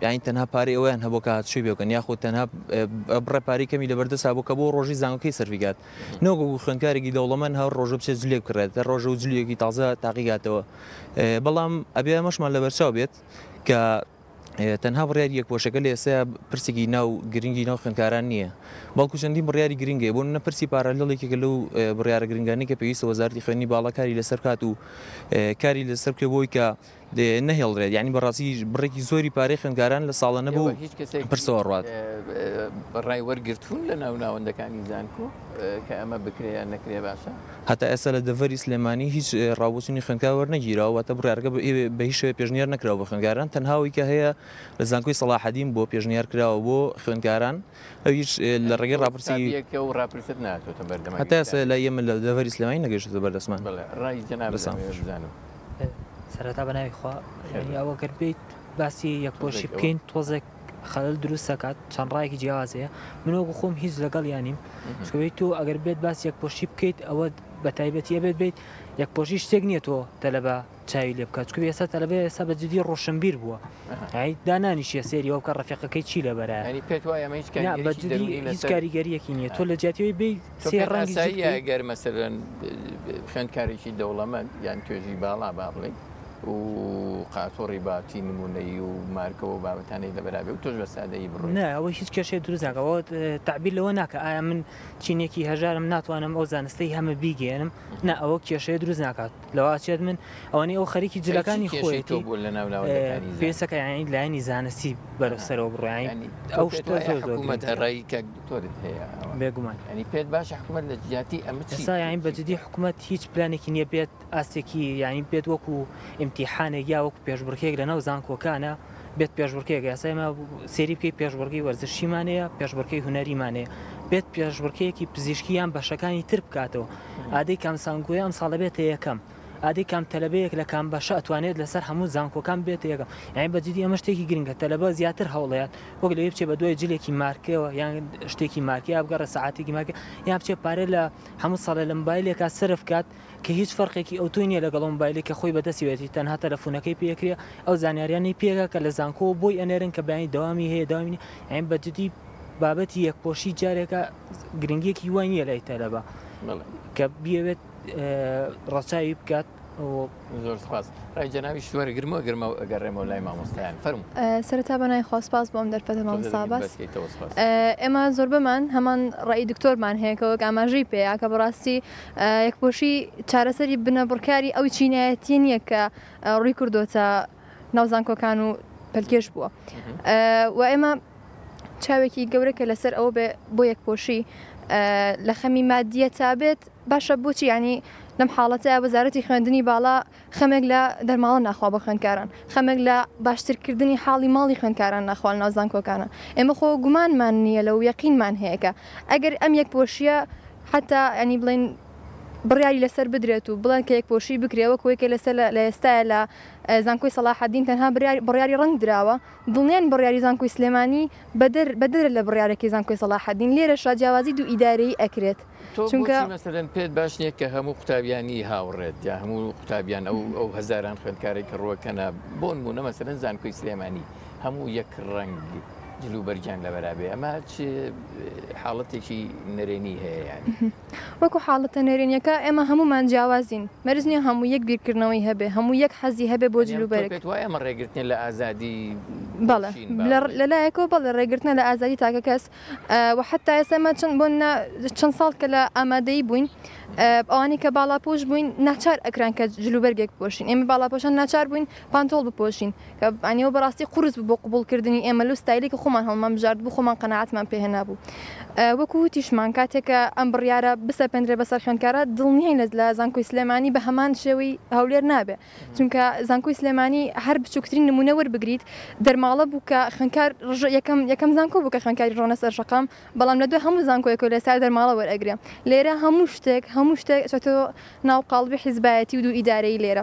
یانی تەنها پارەی ئەویان هەبوو کە هاتشوی بێکەن یاخود تەنها بڕێ پارەی کەمی لەبەردەسا بوو کە بۆ ڕۆژی زانکۆکەی سەرفیگات نۆگە خوێندکارێکی دەوڵەمەند هەر ڕۆژە بچێت جلێ بکڕێت ڕۆژە و جلویەکی تازە تاقیگاتەوە بەڵام ئەبێ ئەمەشمان لەبەرچاو بێت کە تەنها بڕیاری یەکپۆشەکە لە ئێستا پرسێکی ناو گرنگی ناو خوێندکاران نییە بەڵکو چەندین بڕیاری گرنگێ بۆ نە پرسی پارالێڵێکێکە لەو بڕیارە گرنگانی کە پێویستە وەزارەتی خوێندنی باڵاکاری لەسەر کات و کاری لەسەر کرێ بۆی کە نەهێڵدرێت یعنی بەڕاستی بڕێکی زۆری پارەی خوێندکاران لە ساڵە نەبوو پرسەوە ڕات ڕای وەرگرتوون لە ناو ناوەندەکانی زانکۆ کە ئەمە بکرێیان نەکرێ باشە هەتا ئێستا لە دەڤەری سلێمانی هیچ ڕاوبوچنی خوێندکار وەرنەگیراوە واتە بڕیارەکە بە هیچ شێوە پێشنیار نەکراوە بە خوێندکاران تەنهاوی کە هەیە لە زانکۆی سەلاحەدین بۆ پێشنیار کراوە بۆ خوێندکاران ئەو هیچ لە ڕێگەی ڕاپرسی و ڕاپرست ناتۆتە بەردەما هەتا ئێستا لە ئێمە لە دەڤەری سلێمانی نەگەیشتە بەردەستمان ڕای جەناب بزانم سەرەتا بەناوی خوا ئەوە گەر بێت باسی یەکپۆشی بکەین تۆزێک خەلل دروست دەکات چەند ڕایەکی جیاوازەیە منەوە خۆم هیچ لەگەڵ یانیم شکەوەی تۆ ئەگەر بێت باسی یەکپۆشی بکەیت ئەوە بە تایبەتیە بێت یەکپۆشی شتێک نییە تۆ تەلەبە چاوی لێ بکات چکە ئێستا تەلەبە ئێستا بە جدی ڕۆشنبیر بووە دانانیشیە سێری ئەو کە ڕەفیقەکەی چی لەبەرە هیچ کاریگەریەکی نییە تۆ لە جاتیەوەی بێ سێ ڕەنگی گەر مەسەلەن خوێندکارێکی دەوڵەمەند یان توێژی باڵا با بڵێ و قاتۆڕی باتی نمونەی و مارکەوە و بابەتانەی لەبەرابێ و تۆش بە سادەیی بڕۆ نه ئەوە هیچ کێشەی دروستناکەەوە تعبیر لەوە ناکە ئایا من چینێکی هەژارم ناتوانم ئەو زانستەی هەمە بیگەێنم نه ئەوە کێشەیە دروست ناکات لەواچێت من ئەوەی ئەو خەریکی جلەکانی خۆیەتی پێسەکە یانی لایەنی زانستی بەرەسەرەوە بڕۆیانی ئەو حکوومەتڕایی کە تۆرت هەیە بێگومان ینی پێت باش حکوومەت لە جیاتی ئەمە ئێستا یانی بەجددی حکوومەت هیچ پلانێکی نییە بێت ئاستێکی یانی بێت وەکو ئیمتیحانێک یا وەکو پێشبڕکێک لە ناو زانکۆکانە بێت پێشبڕکێک یاسایمە سێری بکەی پێشبڕگەی وەرزشیمانەیە پێشبڕکەی هونەریمانەیە بێت پێشبڕکەیەکی پزیشکیان بەشەکانی تر بکاتەوە ئادەی کام سانگۆی ئەم ساڵە بێتە یەکەم ئادەی کام تەلەبەیەک لە کام بەشە ئەتوانێت لەسەر هەموو زانکۆکان بێتە یەکەم یعنی بەجددی ئەمە شتێکی گرنگە تەلەبە زیاتر هەوڵەیەت وەک لەوێ بچێ بە دوای جلێکی مارکەوە یان شتێکی مارکیا بگەڕە سەعاتێکی مارکە یان بچێ پارێ لە هەموو ساڵە لە مۆبایلێکا سرف کات کە هیچ فەرقێکی ئەوتۆ نیە لەگەڵ مۆبایلێک کە خۆی بەدەستیوێتی تەنها تەلەفۆنەکەی پێکرێ ئەو زانیاریانی پێگە کە لە زانکۆ بۆی ئەنێرن کە بەیانی دەوامی هەیە داوامینی ئەین بەجددی بابەتی یەکپۆشی جارێکە گرنگیەکی وای نییە لای تەلەبە کە بیەوێت ڕەچاوی بکات زۆر سپاس ڕای جەناوی شوەرە گرمەوە گرمە ئەگەڕێمەوە لای مامۆستایان فەرموو سەرەتا بەنای خۆسپاس بۆم دەرفەتە مامۆستا باس ئێمە زۆر بمان هەمان ڕای دکتۆرمان هەیەکەوە ئاماژەی پێەیە کە بەڕاستی یەکپۆشی چارەسەری بنەبڕکاری ئەوی چینایەتی نییە کە ڕووی کردوتە ناوزانکۆکان و پەلکێش بووە و ئێمە چاوێکی گەورەکە لەسەر ئەوە بۆ یەکپۆشی لە خەمی مادیە تابێت باشە بۆچی ینی لەم حاڵەتە وەزارەتی خوێندنی باڵا خەمێک لە دەرماڵە ناخوا بە خوێندکاران خەمێک لە باشترکردنی حاڵی ماڵی خوێندکاران ناخوال ناوزانکۆکانە ئێمە خۆ گومانمان نییە لەو یەقینمان هەیەکە ئەگەر ئەم یەکپۆشیە حتا ینی بڵێن بڕیاری لەسەر بدرێت و بڵێن کە یەکپۆشی بکرێەوە کۆیکە لەسەر لە ئێستا لە زانکۆی سەلاحەدین تەنها بڕیاری ڕنگ درراوە دڵنیان بڕیاری زانکۆی سلێمانی بەدر لە بڕیارێکی زانکۆی سەلاحەدین لێرە شاجیاوازی دوو ئیدارەی ئەکرێت چونکە مەسەلەن پێت باش نییە کە هەموو قوتابیانی هاوڕێت یا هەموو قوتابیان ئەو هەزاران خوێندکارێک کە ڕۆکەنە بۆ نمونە مەسەلەن زانکۆی سلێمانی هەموو یەک ڕنگ جلوبەرجیان لە بەرابێ ئەمە حاڵەتێکی نەرێنی هەیە یانی وەکو حاڵەتە نێرێنیەکە ئێمە هەمومان جیاوازین مەرز نیە هەموو یەک بیرکردنەوەی هەبێ هەموو یەک حەزی هەبێ بۆ جلوبەرێک وایە ئەمە ڕێگرتنی لە ئازادی بەڵێ لەلایەکەوە بەڵێ ڕێگرتنە لە ئازادی تاکە کەس و حتا ئێستا چەند بۆ چەند ساڵ کە لە ئامادەی بووین ئەوانی کە باڵاپۆش بووین ناچار ئەکران کە جلوبەرگێک بپۆشین ئێمە باڵاپۆشان ناچار بووین پانتۆڵ بپۆشین کە ئەنیەوە بەڕاستی قورس بۆ قبولکردنی ئێمە لە ستایلی کە خۆمان هەڵمان بژارد بوو خۆمان قەناعەتمان پێهێنا بوو وەکو وتیشمان کاتێکە ئەم بڕیارە بسەپێنرێ بەسەر خوێندکارە دڵنیای لە زانکۆی سلێمانی بە هەمان شێوەی هەولێر نابێ چونکە زانکۆی سلێمانی هەر بچووکترین نمونە وەربگریت دەرماڵە بوو کە خوێندکار یەکەم زانکۆ بوو کە خوێندکاری ڕۆنە سەر شەقام بەڵام لە دوای هەموو زانکۆیەکە لە سار دەرماڵە وەرئەگرێ لێرە هەموو شتێک چێتەوە ناو قاڵبی حیزبایەتی و دوو ئیدارەی لێرە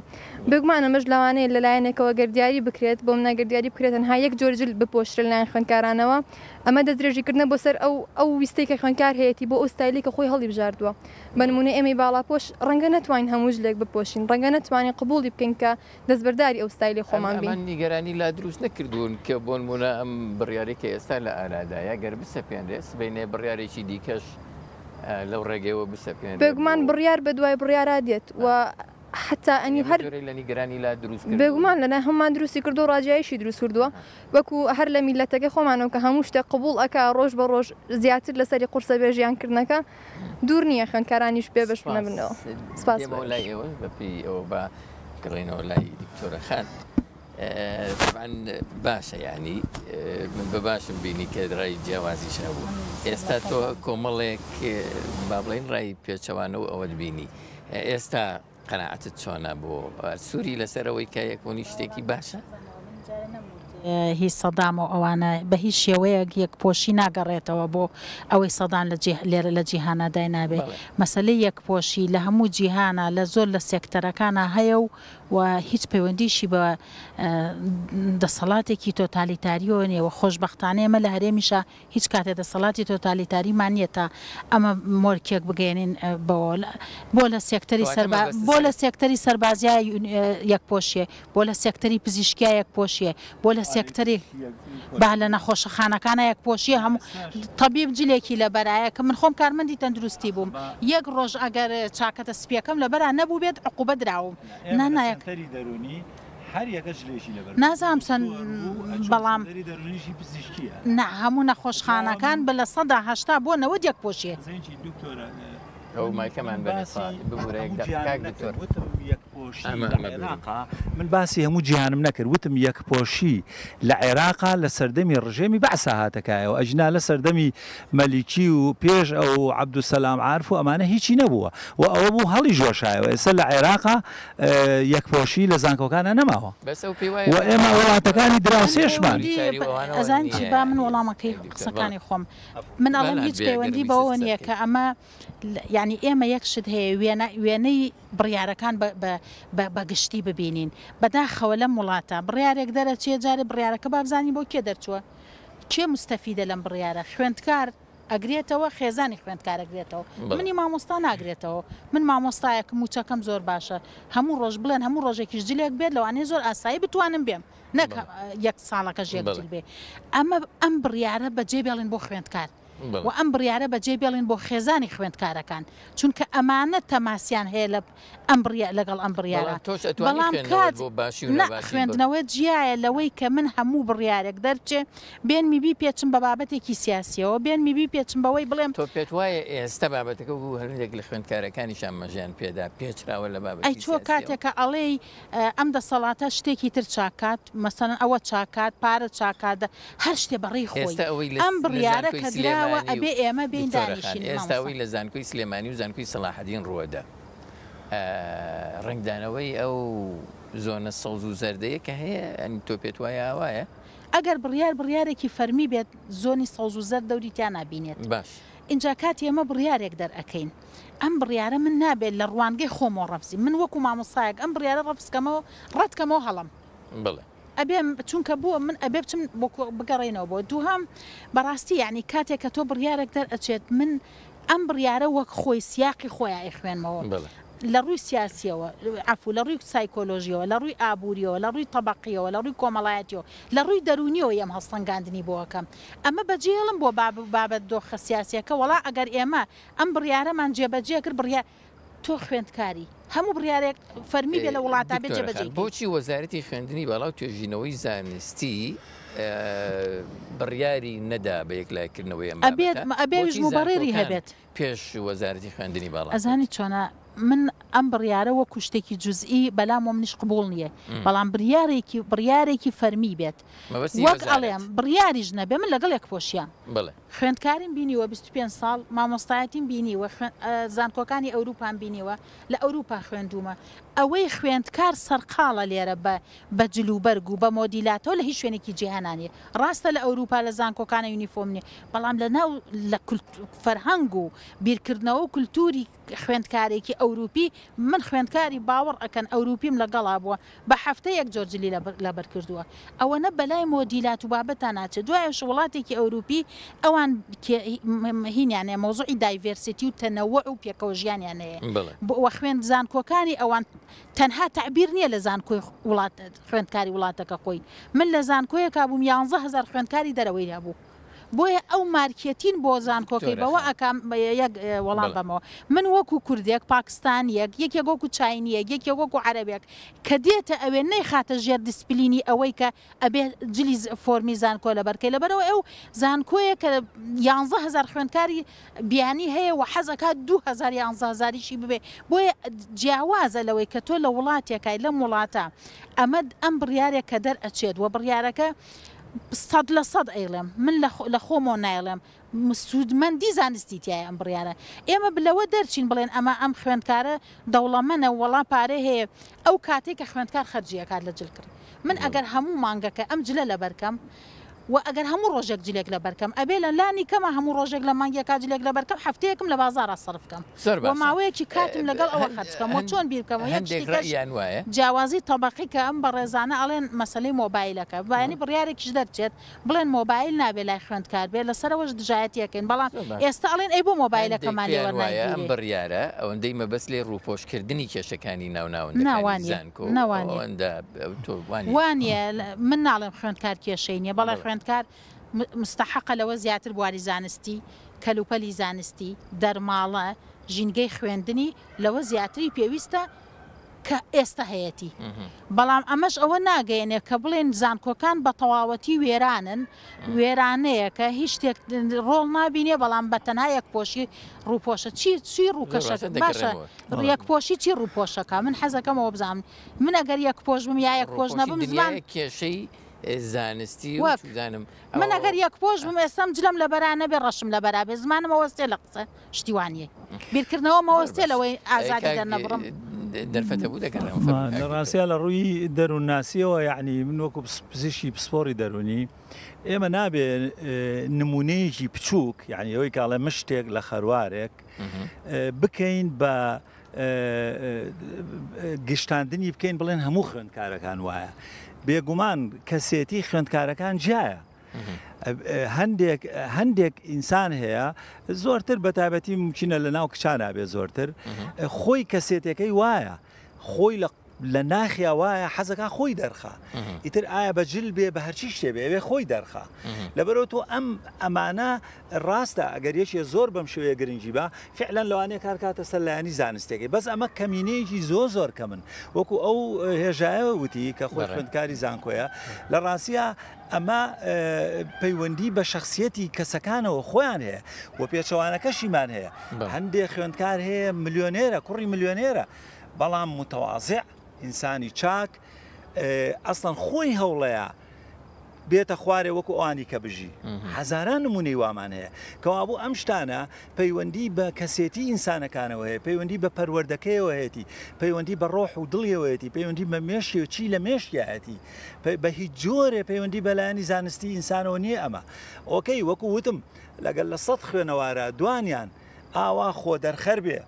بگومانە مەش لەوانەیە لەلایەنێکەوە گەردیاری بکرێت بۆ ناگەردیاری بکرێت تەنها یەک جۆرجل بپۆشرە لەلایەن خوێندکارانەوە ئەمە دەستدرێژیکردنە بۆ سەر ئەو ویستەی کە خوێندکار هەیەی بۆ ئەو ستایلی کە خۆی هەڵی بژاردووە بە نمونە ئێمەی باڵاپۆش ڕەنگە نەتوانین هەموو ژلێک بپۆشین ڕەنگە نەتوانین قبوڵی بکەین کە دەستبەرداری ئەو ستایلی خۆمان بین نیگەرانی لا دروست نەکردوون کە بۆ نمونە ئەم بڕیارێکی ئێستا لە ئارادایە گەر بسەپێنرێت سبەینێ بڕیارێکی دیکەش لەو ڕێگەیەوە بسەپێن بێگومان بڕیار بە دوای بڕیارا دێت و حتا ئەنی هەر لە نیگەرانی لا دروست بێگومان لەنای هەممان دروستی کردو و ڕاجایشی دروست کردووە وەکو هەر لە میلەتەکە خۆمانەوە کە هەموو شتێک قبول ئەکا ڕۆژ بە ڕۆژ زیاتر لەسەری قورسە بێژیانکردنەکە دوور نییە خوێندکارانیش پێ بەش بنەبنەوە سپاس لای ئێوە بەپی ئەوە بە گەڕێنەوە لای دکتۆرە خان باشە ینی من بە باشم بینی کە ڕای جیاوازیش هەبوو ئێستا تۆ کۆمەڵێک با بڵێن ڕای پێچەوانەوە ئەوە بینی ئێستا قەناعەتت چۆنە بۆ سووری لەسەرەوەی کە یەکۆنی شتێکی باشە؟ هیچ سەدام و ئەوانە بە هیچ شێوەیەک یەکپۆشی ناگەڕێتەوە بۆ ئەوەی سەدان لێرە لە جیهانەدای نابێت مەسلەی یەکپۆشی لە هەموو جیهانە لە زۆر لە سێکتەرەکانە هەیە و هیچ پەیوەندیشی بە دەسەڵاتێکی تۆتالیتاریۆ نیە و خۆشبەختانە ئێمە لە هەرێمیشە هیچ کاتێ دەسەڵاتی تۆتالیتاریمان نیە تا ئەمە مۆرکێک بگەێنین بۆ لە سێکتەری سەربازیای یەکپۆشیە بۆ لە سێکتەری پزیشکیا یەکپۆشیە بۆ لە سێکتەری با لە نەخۆشەخانەکانە یەکپۆشیە هەموو تەبیب جلێکی لە بەرایە کە من خۆم کارمەندی تەندروستی بووم یەک ڕۆژ ئەگەر چاکەتە سپیەکەم لە بەرا نەبوو بێت عقوبە دراوم نانایەکتەری دەرونی هەر یەکەش لێشی لەبەر نازانم چەند بەڵام هەموو نەخۆشخانەکان بە لە 180 بۆ 90 یەکپۆشیە ئەو مایکەمان من باسی هەموو جیهانم نەکرد وتم یەکپۆشی لە عێراقا لە سەردەمی ڕژێمی بەعسا هاتەکایەوە ئەجنا لە سەردەمی مەلیکی و پێش ئەو عەبدولسەلام عارف و ئەمانە هیچی نەبووە و ئەوە بوو هەڵی ژۆشایەوە ئێستا لە عێراقا یەکپۆشی لە زانکۆکانە نەماوە و ئێمە وڵاتەکانی دراوسێشمان ئەزان چی با من وەڵامەکەی قسەکانی خۆم من ئەڵێم هیچ پەیوەندی بەوە نییە کە ئەمە ینی ئێمە یەکشت هەیە وێنەی بڕیارەکان بەگشتی ببینین بەداخەوە لەم وڵاتە بڕیارێک دەرەچێ جارێ بڕیارەکە بابزانی بۆ کێ دەرچووە کێ مستەفیدە لەم بڕیارە خوێندکار ئەگرێتەوە خێزانی خوێندکار ئەگرێتەوە منی مامۆستا ناگرێتەوە من مامۆستایەکم موچەکەم زۆر باشە هەموو ڕۆژ بڵێن هەموو ڕۆژێکیش جلێک بێت لەوانەیە زۆر ئاسایی بتوانم بێم نەک یەک ساڵەکە ژێکجل بێ ئەم بڕیارە بەجێ بێڵین بۆ خوێندکار و ئەم بڕیارە بەجێ بێڵین بۆ خێزانی خوێندکارەکان چونکە ئەمانە تەماسیان هەیە لە لەگەڵ ئەم بڕیارە بەڵام کات خوێندنەوەی جیایە لەوەی کە من هەموو بڕیارێک دەرچێ بێن میبی پێچم بە بابەتێکی سیاسیەوە بێن میبی پێچم بەوەی بڵێم تۆ پێت وایە ئێستا بابەتەکە بوو هەرێک لە خوێندکارەکانیشان مەژیان پێدا پێچراوە لە بابەتی ئەی چۆ کاتێکە ئەڵێ ئەم دەسەڵاتە شتێکی تر چاکات مەسەڵەن ئەوە چاکات پارە چاکات هەر شتێ بەڕێی خۆی ئەم بڕیارە کە دراوە ئەبێ ئێمە بین دانیشین ئێستاوی لە زانکۆی سلێمانی و زانکۆی سەلاحەدین ڕووەدا ڕنگدانەوەی ئەو زۆنە سەوز و زەردەیە کە هەیە ئەنی تۆ پێت وایە ئاوایە ئەگەر بڕیارێکی فەرمی بێت زۆنی سەوز و زەر دەوریتیان نابینێت باش اینجا کاتی ئێمە بڕیارێک دەرئەکەین ئەم بڕیارە من نابێت لە ڕوانگەی خۆمەوە ڕەفزی من وەکو مامۆستایەک ئەم بڕیارە ڕەفزکەمەوە ڕەتکەمەوە هەڵم ئەبێ چونکە بووە من ئەبێ بچم بگەڕێنەوە بۆ دووهەم بەڕاستی یعنی کاتێک کە تۆ بڕیارێک دەرئەچێت من ئەم بڕیارە وەک خۆی سیاقی خۆیان خوێنمەوە لە ڕووی سیاسیەوە عفو لە ڕووی سایکۆلۆژیەوە لە ڕووی ئابوووریەوە لە ڕووی تەبەقیەوە لە ڕووی کۆمەڵایەتیەوە لە ڕووی دەرونیەوە ئەم هەستەنگاندنی بۆەکەم ئەمە بەجێڵم بۆ بابەت دۆخە سیاسیەکە وڵا ئەگەر ئێمە ئەم بڕیارەمان جێبەجێ کرد بڕیار تۆ خوێندکاری هەموو بڕیارێک فەرمی بێ لە وڵاتە بێت جێبەجێ بۆچی وەزارەتی خوێندنی بەڵاو توێژینەوەی زانستی بڕیاری نەدا بە یەکلایکردنەوەی ئەبێژ مبەڕێری هەبێت پێش وەزارەتی خوێندنی باڵا ئەزانی چۆنە من ئەم بڕیارە وەکو شتێکی جزئی بەلام منیش قبول نییە بەڵام بڕیارێکی فەرمی بێت وەک ئەڵێم بڕیاریش نەبێ من لەگەڵ یەک پۆشیان خوێندکاریم بینیوە 25 ساڵ مامۆستایەتیم بینیوە زانکۆکانی ئەوروپان بینیوە لە ئەوروپا خوێندومە ئەوەی خوێندکار سەرقاڵە لێرە بە جلوبەرگ و بە مۆدیلاتەوە لە هیچ شوێنێکی جیهانانیە ڕاستە لە ئەوروپا لە زانکۆکانە یونیفۆمنیە بەڵام لە فەرهەنگ و بیرکردنەوە و کولتوری خوێندکارێکی ئەوروپی من خوێندکاری باوەڕ ئەکەن ئەوروپیم لەگەڵا بووە بە هەفتە یەک جۆرجلی لەبەر کردووە ئەوە نە بەلای مۆدیلات و بابەتان ناچێت دوایش وڵاتێکی ئەوروپی ئەوان هینیانەیە مۆزوعی دایڤێرسیتی و تەنەوە و پێکەوە ژیانیانەیە وە خوێند زانکۆکانی ئەوان تەنها تعبیر نییە لە زانکۆی خوێندکاری وڵاتەکە خۆی من لە زانکۆیەکا بووم 11,000 خوێندکاری دەرەوەی هەبوو بۆیە ئەو مارکێتین بۆ زانکۆکەی بەوە ئەکام یەک وەڵام بەمەوە من وەکو کوردێک پاکستانیەک یەکێک وەکو چاینیەک یەکێک وەکو عەرەبێک کە دێتە ئەوێ نەیخاتە ژێر دیسپلینی ئەوەی کە ئەبێ جلی فۆرمی زانکۆ لەبەرکەی لەبەرەوە ئەو زانکۆیە کە 11,000 خوێندکاری بیانی هەیە و حەزەکات 2,000 ببێ بۆیە جیاوازە لەوەی کە تۆ لە وڵاتێکای لەم وڵاتە ئەم بڕیارێک کە دەرئەچێت وە بڕیارەکە 100% ئەیڵێم من لە خۆمەوە نایڵێم سوودمەندی زانستی تایە ئەم بڕیارە ئێمە بلەوە دەرچین بڵێن ئەمە ئەم خوێندکارە دەوڵەمەنە وەڵا پارێ هەیە ئەو کاتێک کە خوێندکار خەرجیەکات لە جلکرد من ئەگەر هەموو مانگەکە ئەم جلە لەبەرکەم و ئەگەر هەموو ڕۆژێک جلێک لە بەرکەم ئەبێ لە لانی کەمە هەموو ڕۆژێک لە مانگیەکە جلێک لە بەرکەم هەفتەیەکم لە بازارە سەرفکەم و ماوەیەکی کاتم لەگەڵ ئەوە خەرجکەم و چۆن بیرکەمەوە جیاوازی تەبەقی کە ئەم بەڕێزانە ئەڵێن مەسەلەی مۆبایلەکە بەیانی بڕیارێکیش دەرچێت بڵێن مۆبایل نابێ لای خوێندکار بێت لەسەرەوەش دژایەتیەکەین بەڵام ئێستا ئەڵێن ئەی بۆ مۆبایلەکەمان لێوە ئەم بڕیارە ئەوەندەی مەبەست لێ ڕووپۆشکردنی کێشەکانی وانە من ناڵێم خوێندکار کێشەی نیە بەڵێ خوێندکار مستحقە لەوە زیاتر بواری زانستی کەلوپەلی زانستی دەرماڵە ژینگەی خوێندنی لەوە زیاتری پێویستە کە ئێستا هەیەی بەڵام ئەمەش ئەوە ناگەێنێ کە بڵێن زانکۆکان بە تەواوەتی وێرانن وێرانەیە کە هیچ شتێک ڕۆڵ نبینێ بەڵام بە تەنها یەک پۆشی ڕووپۆشە چی ڕووکەشە باشە یەک پۆشی چی ڕووپۆشەکە من حەزەکەمەوە بزانم من ئەگەر یەک پۆش بم یا یەک پۆش نەبم زمان کێشەی زانستی زانم من ئەگەر یەک پۆش بم ئێستام جلم لە بەرانە بێ ڕەشم لە بەرابێ زمانم ئەوەستێ لە قسە شتیوانیە بیرکردنەوە مەوەستێ لەوەی ئازادی دەرنەبڕم دەرفەتە بوو دەکەم لە ڕاستیا لە ڕووی دەروونناسیەوە یعنی من وەکو پزیشکی پسپۆری دەرونی ئێمە نابێ نمونەیەکی بچووک یعنی ئەوەی کاڵێ مشتێک لە خەروارێک بکەین بە گشتاندنی بکەین بڵێن هەموو خوێندکارەکان وایە بێگومان کەسێتی خوێندکارەکان جایە هەندێک ئینسان هەیە زۆرتر بەتابەتی ممکنە لە ناو کچانە بێ زۆرتر خۆی کەسێتەکەی وایە خۆی لە ناخیا وایە حەزەکە خۆی دەرخا ئیتر ئایا بەجل بێ بە هەرچی شتێ بێ خۆی دەرخا لەبەرەوە تۆ ئەمانە ڕاستە ئەگەر یەکێ زۆر بەم شوەیە گرنگی بە فعلەن لەوانەیە کارکاتە سەر لایەنی زانستێکی بەس ئەمە کەمینەیەکی زۆر کە من وەکو ئەو هێژایە وتی کە خۆی خوێندکاری زانکۆیە لە ڕاستیە ئەمە پەیوەندی بە شخصیەتی کەسەکانەوە خۆیان هەیە و پێچەوانەکەشیمان هەیە هەندێک خوێندکار هەیە ملیۆنێرە کوڕی ملیۆنێرە بەڵام متەواضع ئینسانی چاک ئەسڵەن خۆی هەوڵەیە بێتە خوارێ وەکو ئەوانی کە بژی هەزاران نمونەی وامان هەیە کەوا بوو ئەم شتانە پەیوەندی بە کەسێتی ئینسانەکانەوە هەیە پەیوەندی بە پەروەردەکەیەوە هەیەی پەیوەندی بە ڕۆح و دڵیەوەیەتی پەیوەندی بە مێشی چی لە مێشیایەتی بە هیچ جۆرێ پەیوەندی بەلایانی زانستی ئینسانەوە نییە ئەمە ئۆکەی وەکو وتم لەگەل لە 100 خوێنەوارە دوانیان ئاوا خۆ دەرخەر بێ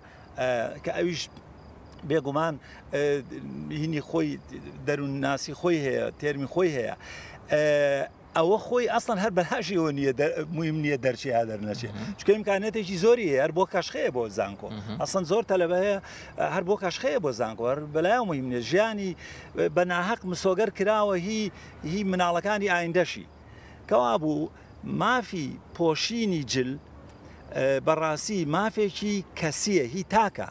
کە ئەویش بێگومان هینی خۆی دەروون ناسی خۆی هەیە تێرمی خۆی هەیە ئەوە خۆی ئەسڵەن هەر بەهاشیەوە نییە مویم نییە دەرچی ها دەرنەچێت چکە ئیمکانێتێکی زۆری هەیە هەر بۆ کەشخەیە بۆ زانکۆ ئەسڵەن زۆر تەلەبە هەیە هەر بۆ کەشخەیە بۆ زانکۆ هەر بەلایە مهم نیە ژیانی بە ناحەق مسۆگەر کراوە هی مناڵەکانی ئایندەشی کەوا بوو مافی پۆشینی جل بەڕاستی مافێکی کەسیە هی تاکە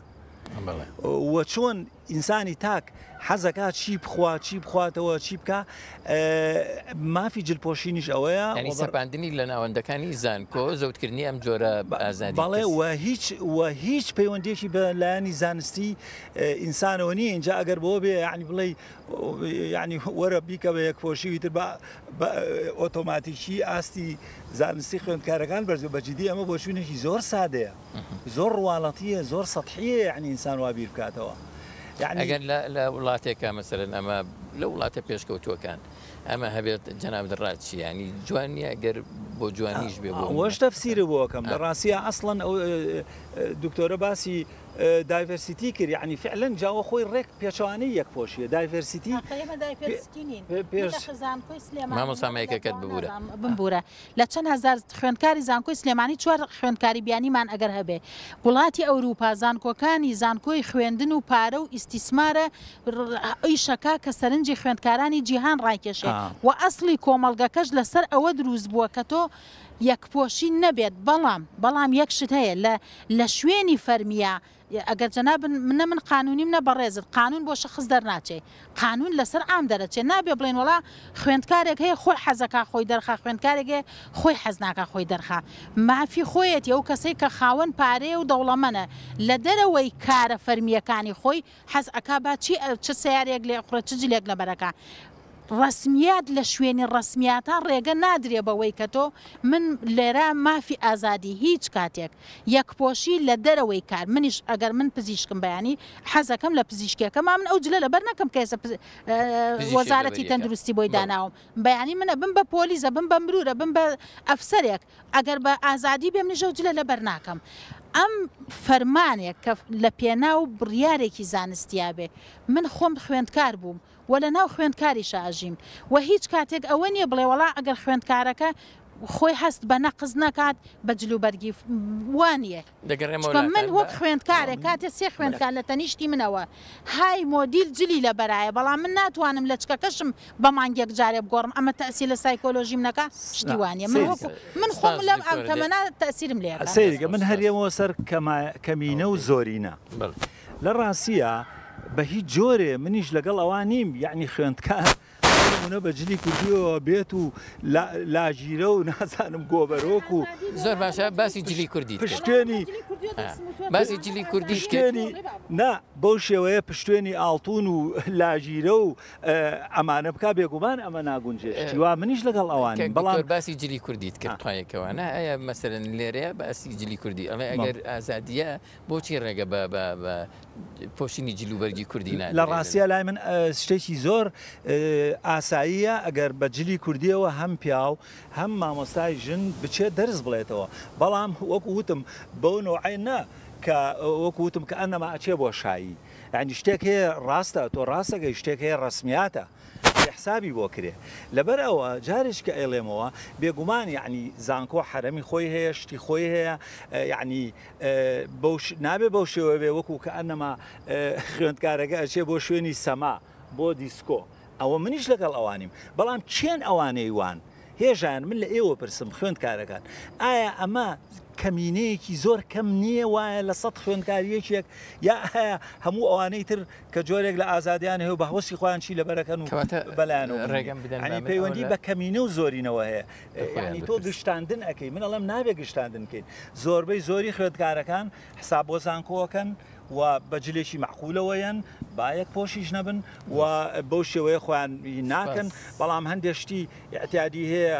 وە چۆن ئینسانی تاک حەزەکات چی بخوا چی بخواتەوە چی بکە مافی جلپۆشینیش ئەوەیە سەرپاندنی لە ناوەندەکانی زانکۆ زەوتکردنی ئەم جۆرە ئازادی بەڵێ و هیچ پەیوەندێکی بە لایەنی زانستی ئینسانەوە نیە اینجا ئەگەر بۆ بێ ینی بڵێ ینی وەرە بیکە بە یەکپۆشی تر بە ئۆتۆماتیکی ئاستی زانستی خوێندکارەکان بەرزێ بەجددی ئەمە بۆ شوێنێکی زۆر سادەیە زۆر ڕواڵەتیە زۆر سەطحیە یعنی ئینسان وا بیر بکاتەوە ئەگەر لە وڵاتێکە مەسەرەن ئەمە لە وڵاتە پێشکەوتووەکان ئەمە هەبێت جەناب دڕاچی ینی جوان نیە ئەگەر بۆ جوانیش بێ وەش تەفسیرە بۆکەم لە ڕاستیە ئەسڵەن ئەو دکتۆرە باسی دایڤەرسیتی کرد یعنی فعلەن جاوە خۆی ڕێک پێچوانەی یەکپۆشیە دایڤەرسیتی مامۆسامەیەکەکەت ببوورە لە چەند هزار خوێندکاری زانکۆی سلێمانی 4 خوێندکاری بیانیمان ئەگەر هەبێ وڵاتی ئەوروپا زانکۆکانی زانکۆی خوێندن و پارە و ئیسیسمارە ئیشەکە کە سەرنجی خوێندکارانی جیهان ڕایکێشێ و ئەسلی کۆمەڵگەکەش لەسەر ئەوە دروست بووە کە تۆ یەکپۆشی نەبێت بەڵام یەکشت هەیە لە شوێنی فەرمیە ئەگەر جەناب من قانونیم نە بەڕێزت قانون بۆ شەخص دەرناچێ قانون لەسەر ئام دەرەچێت نابێ بڵێن وڵا خوێندکارێک هەیە خۆی حەزەکە خۆی دەرخا خوێندکارێکێ خۆی حەزناکە خۆی دەرخا مافی خۆیەتی ئەو کەسەی کە خاوەن پارەیە و دەوڵەمەنە لە دەرەوەی کارە فەرمیەکانی خۆی حەز ئەکا با چ سیارێک لێ قڕە چ جلێک لە بەرەکە ڕسمیات لە شوێنی ڕسمیاتە ڕێگە نادرێ بەوەی کە تۆ من لێرە مافی ئازادی هیچ کاتێک یەکپۆشی لە دەرەوەی کار منیش ئەگەر من پزیشکم بەیانی حەزەکەم لە پزیشکەکەم من ئەو جلە لەبەر نەکەم کە ئێستا وەزارەتی تەندروستی بۆی داناوم بەیانی منە بم بە پۆلیزە بم بە مرورە بم بە ئەفسەرێک ئەگەر بە ئازادی بێم نژە جلە لەبەر ناکەم ئەم فەرمانێک کە لە پێناو بڕیارێکی زانستیا بێ من خۆم خوێندکار بووم وە لە ناو خوێندکاری شاژیم و هیچ کاتێک ئەوە نییە بڵێ وڵا ئەگەر خوێندکارەکە خۆی هەست بە نەقز نەکات بە جلوبەرگی وانە من وەک خوێندکارێ کاتێ سێ خوێندکار لە تەنیشتی منەوە های مۆدیل جلی لە بەرایە بەڵام من ناتوانم لە چکەکەشم بە مانگێک جارێ بگۆڕم ئەمە تەسی لە سایکۆلۆژیم نەکە شتی وانە من خۆم لەم ئەم تەمەنا تەسیرم لێ سەیریگە من هەریەوە سەر کەمینە و زۆرینە لە ڕاستیە بە هیچ جۆرێ منیش لەگەڵ ئەوان نیم یعنی خوێندکار منە بە جلی کوردیەوە بێت و لاژیرە و نازانم گۆبەرۆک و زۆر باشە باسی جلی کوردی پشتێنی باسی جلی کوردی پشتێنی نا بەو شێوەیە پشتێنی ئاڵتون و لاژیرە و ئەمانە بک بێگومان ئەمە ناگونجێت وا منیش لەگەڵ ئەوان بەڵام باسی جلی کوردیت کرد توانێکەوەە ئەیە مەسەرەن لێرەیە باسی جلی کوردی ئەڵێ ئەگەر ئازادیە بۆچی ڕێگە بە پۆشینی جلوبەرگی کوردی لە ڕاستیە لای من شتێکی زۆر ئاساییە ئەگەر بە جلی کوردیەوە هەم پیاو هەم مامۆستای ژن بچێت دەرز بڵێتەوە بەڵام وەکو وتم بەو نوعی نە کە وەکو وتم کە ئەنەما ئەچێ بۆ شایی یعنی شتێک هەیە ڕاستە تۆ ڕاستەکەی شتێک هەیە ڕسمیاتە حسابی بۆ کرێ لەبەر ئەوە جارێک کە ئێڵێمەوە بێگومان یعنی زانکۆ حرەمی خۆی هەیە شتی خۆی هەیە یعنی نابێ بەو شێوە بێ وەکو کە ئەنەما خوێندکارەکە ئەچێ بۆ شوێنی سەما بۆ دیسکۆ ئەوە منیش لەگەڵ ئەوانیم بەڵام چێن ئەوانەی وان هێژیان من لە ئێوە پرسم خوێندکارەکان ئایا ئەمە کەمینەیەکی زۆر کەم نییە وایە لە 100 خوێندکاریەکێک یا هەیە هەموو ئەوانەی تر کە جۆرێک لە ئازادیان هەیە و بەهۆسی خۆیان چی لەبەرەکەن و بەلایەنەوە ڕێگەم پەیوەندی بە کەمینە و زۆرینەوە هەیە ینی تۆ گشتاندن ئەەکەی من ئەڵم نابێ گشتاندن بکەین زۆربەی زۆری خوێندکارەکان حساب بۆ زانکۆکەن و بەجلێکی معقولەوەیان با یەک پۆشیش نەبن و بەو شێوەیە خۆیان ناکەن بەڵام هەندێک شتی اعتیادی هەیە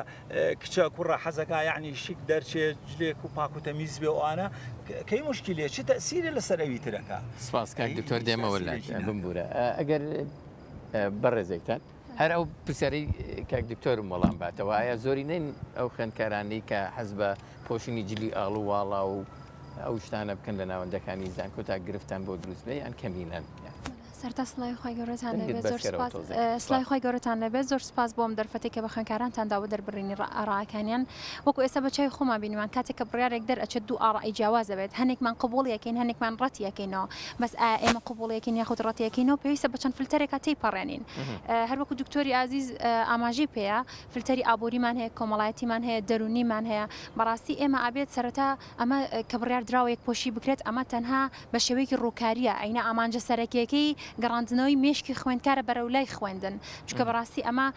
کچە کوڕە حەزەکە یعنی شیک دەرچێت جلێک و پاک و تەمیز بێ ئەوانە کەی مشکلێ چ تەسیری لەسەر ئەوی ترەکە. سپاس کاک دکتۆر دێمەوە لای بمبورە ئەگەر بەڕێزێکتان هەر ئەو پرسیاری کاک دکتۆرم وەڵام باتەوە ئایا زۆری نین ئەو خوێندکارانەی کە حەز بە پۆشینی جلی ئاڵوواڵا و ئەو شتانە بکەن لە ناوەندەکانی زانکۆ تا گرفتان بۆ دروست بێ یان کەمینەن. سەرتا سڵای خۆی گەورەتان لەبێت زۆر سڵای خۆی گەورەتان لەبێت زۆر سپاس بۆم دەرفەتێک کە بە خوێنکارانتاندا دەربڕینی ڕائەکانیان وەکو ئێستا بە چای خۆمان بینیمان کاتێک کە بڕیارێک دەرئەچێت دوو ئاڕای جیاواز دەبێت هەنێکمان قبوڵیەکەین هەنێکمان ڕەتیەکەینەوە بەس ئێمە قبوڵیەکەین یاخود ڕەتیەکەینەوە پێویستە بە چەند فلتەرێکە تێیپەڕێنین هەر وەکو دکتۆری ئازیز ئاماژەی پێەیە فلتەری ئابووریمان هەیە کۆمەڵایەتیمان هەیە دەرونیمان هەیە بەڕاستی ئێمە ئابێت سەرەتا ئەمە کە بڕیار دراوەیەک پۆشی بکرێت ئەمە تەنها بە شێوەیەکی ڕووکاریە ئەینە ئامانجە سەرەکیەکەی گەڕاندنەوەی مێشکی خوێندکارە بەرەولای خوێندن چکە بەڕاستی ئەمە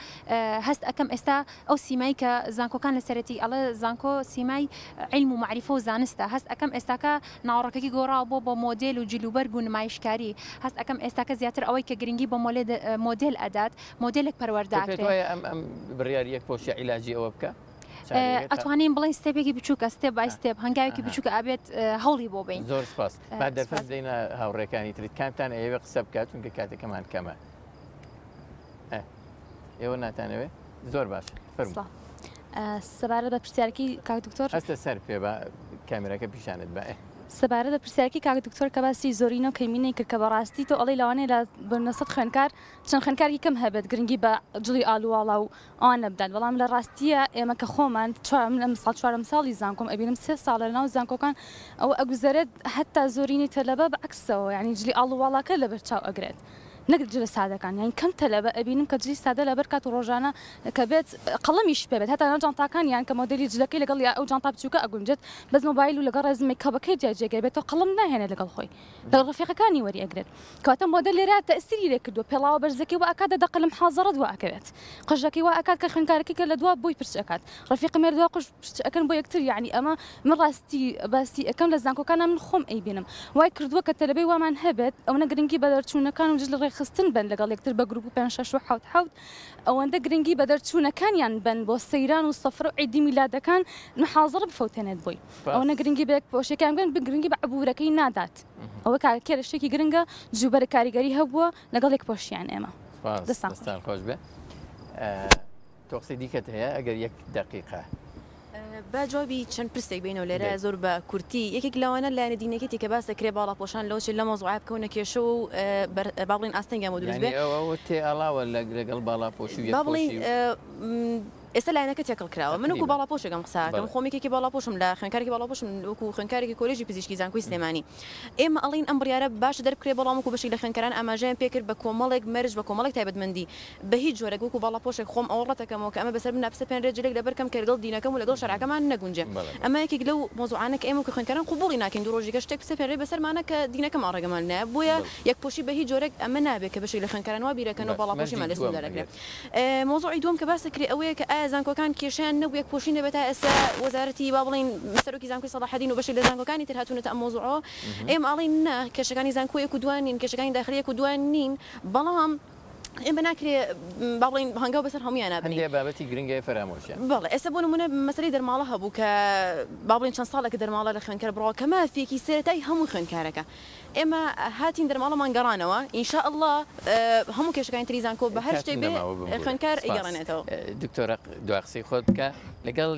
هەست ئەەکەم ئێستا ئەو سیمایی کە زانکۆکان لە سەرەتی ئەڵە زانکۆ سیمای علم و معریفە و زانستە هەست ئەەکەم ئێستاکە ناوەڕەکەی گۆڕاوە بۆ بە مۆدل و جلوبەرگ و نمایشکاری هەست ئەەکەم ئێستاکە زیاتر ئەوەی کە گرنگی بە مۆدل ئەدات مۆدلێک پەروەرداکرێت ئەم بڕیاری یەک پۆشی عیلاجی ئەوە بکە ئەتوانین بڵین ستێپێکی بچووکە ستێپ بای ستێپ هەنگاوێکی بچووکە ئابێت هەوڵی بۆ بین. زۆر سپاس با دەرفەت دەینە هاوڕێکانی تریت کامتان ئێوە قسە بکات چونکە کاتێکەمان کەمە ئێوە ناتانەوێت زۆر باش سەبارەت بە پرسیارکی کاک دکتۆر هەستە سەر پێ بە کامێرەکە پیشانت بە سەبارەت بە پرسیارکی کاک دکتۆر کە باسی زۆرینەوە کەمینەی کرد کە بەڕاستی تۆ ئەڵی لەوانەیە لە بەنەسەد خوێنکار چەند خوێنکاری کەم هەبێت گرنگی بە جڵی ئالوواڵا و ئەوان نەبدات بەڵام لە ڕاستیە ئێمە کە خۆمان لە مساڵ چوارەم ساڵی زانکۆم ئەبینم 3 ساڵە لەناو زانکۆکان ئەو ئەگوزارێت هەتا زۆرینی تەلەبە بەعکسەوە یعنی جلی ئالوواڵاکە لەبەر چاو ئەگرێت نەک جلە سادەکان یان کەم تەلەبە ئەبینم کە جلی سادە لەبەر کات و ڕۆژانە کە بێت قەڵەمیش پێ بێت هەتا جانتاکان یان کە مۆدلی جلەکەی لەگەڵ ئەو جانتا بچووکە ئەگونجێت بەس مۆبایل و لەگەڵ ڕێزمێک کەبەکەی جێگەی بێتەوە قەڵم ناهێنێت لەگەڵ خۆی لەگەڵ ڕفیقەکانی وەری ئەگرێت کەواتە مۆدل لێرە تەئسیری لێ کردووە پێڵاوە بەرزەکەی و ئاکات دەقلم حاضرە دوا ئەکەوێت قژەکەی وا ئاکات کە خوێنکارەکەی کە لە دوا بۆی پرچەکات ڕفیق مێر دوا قژ ئەکەن بۆ یەکتر یعنی ئەمە من ڕاستی باسی ئەەکەم لە زانکۆکانە من خۆم ئەیبینم وای کردووە کە تەلەبەی وامان هەبێت ئەوە گرنگی بە دەرچوونەکان و جل ڕێخستن بن لەگەڵ یەکتر بە گروپ و 5 ئەوەندە گرنگی بە دەرچوونەکانیان بن بۆ سەیران و سەفر و عیدی میلادەکان محاضرە بفەوتێنێت بۆی ئەوە گرنگی بە پۆشەکان بن بگرنگی بە عبورەکەی نادات ئەوە کارکێرە شتێکی گرنگە جوبەر کاریگەری هەبووە لەگەڵ یەک پۆشیان ئێمە دەستان خۆش بێ تۆقسی دیکەت هەیە ئەگەر 1 دقیقە با جوابی چەند پرسێک بینەوە لێرە زۆر بە کورتی یەکێک لەوانە لایەنە دینەکەتی کە باس دەکرێت باڵاپۆشان لەوچ لە مۆزوعە بکەونە کێشە و با بڵین ئاستەنگیان بۆ دروست بێ ئەوە تێ ئەڵاوە لەگەڵ باڵاپۆشی با بڵین ئێستا لایەنەکە تێکەڵ کراوە من وەکو باڵاپۆشێکم قساکەم خۆمێکی باڵاپۆشم لە خوێنکارێکی باڵاپۆشم وەکو خوێنکارێکی کۆلێژی پزیشکی زانکۆی سلێمانی ئێمە ئەڵین ئەم بڕیارە باشە دەربکرێ بەڵام وەکو بەشێک لە خوێنکاران ئاماژەیان پێکرد بە کۆمەڵێک مەرج بە کۆمەڵێک تایبەتمەندی بە هیچ جۆرەك وەکو باڵاپۆشێک خۆم ئەوە ڕەتەکەمەوە کە ئەمە بەسەر من ناپسە پێنرێ جلێک لەبەرکەم کە لەگەڵ دینەکەم و لەگەڵ شەرعەکەمان نەگونجێ ئەمە یەکێک لەو مۆزوعانە کە ئێمە وەکو خوێنکاران قبوڵی ناکەین دوو ڕۆژێکە شتێک پسە پێنرێ بەسەرمانە کە دینەکەمان ڕێگەمان نایە بۆیە یەکپۆشی بە هیچ جۆرەك ئەمە نابێت کە بەشێک لە خوێنکاران وا بیرەکەنەوە باڵاپۆشیمان لەسەر دەرەکرێت مۆزوعی دووەم کە باس دەکرێت ئەوەیە کە ئایا زانکۆکان کێشیان نەبوو یەک پۆشی نەبێت تا ئێستا وەزارەتی با بڵین سەرۆکی زانکۆی سەلاحەدین و بەشێک لە زانکۆکانی تر هاتوونەتە ئەم مۆزوعەوە ئێمە ئەڵین نا کێشەکانی زانکۆ یەک و دوان نین کێشەکانی داخلی یەک و دوان نین بەڵام ئێمە ناکرێت با بڵین هەنگاو بەسەر هەمویان نابنین بابەتی گرنگی فەرامۆشیان بەڵێ ئێستا بۆ نمونە مەسەلەی دەرماڵە هەبوو کە با بڵین چەند ساڵێک دەرماڵە لە خوێنکار بڕەوە کە مافێکی سێرەتای هەموو خوێنکارەکە ئێمە هاتین دەرماڵەمان گەڕانەوە ئینشاء الله هەموو کێشەکانی تری زانکۆ بە هەر شتێک بێ خوێنکار ئەیگەڕێنێتەوە دکتۆرە دوای قسەی خۆت بکە لەگەڵ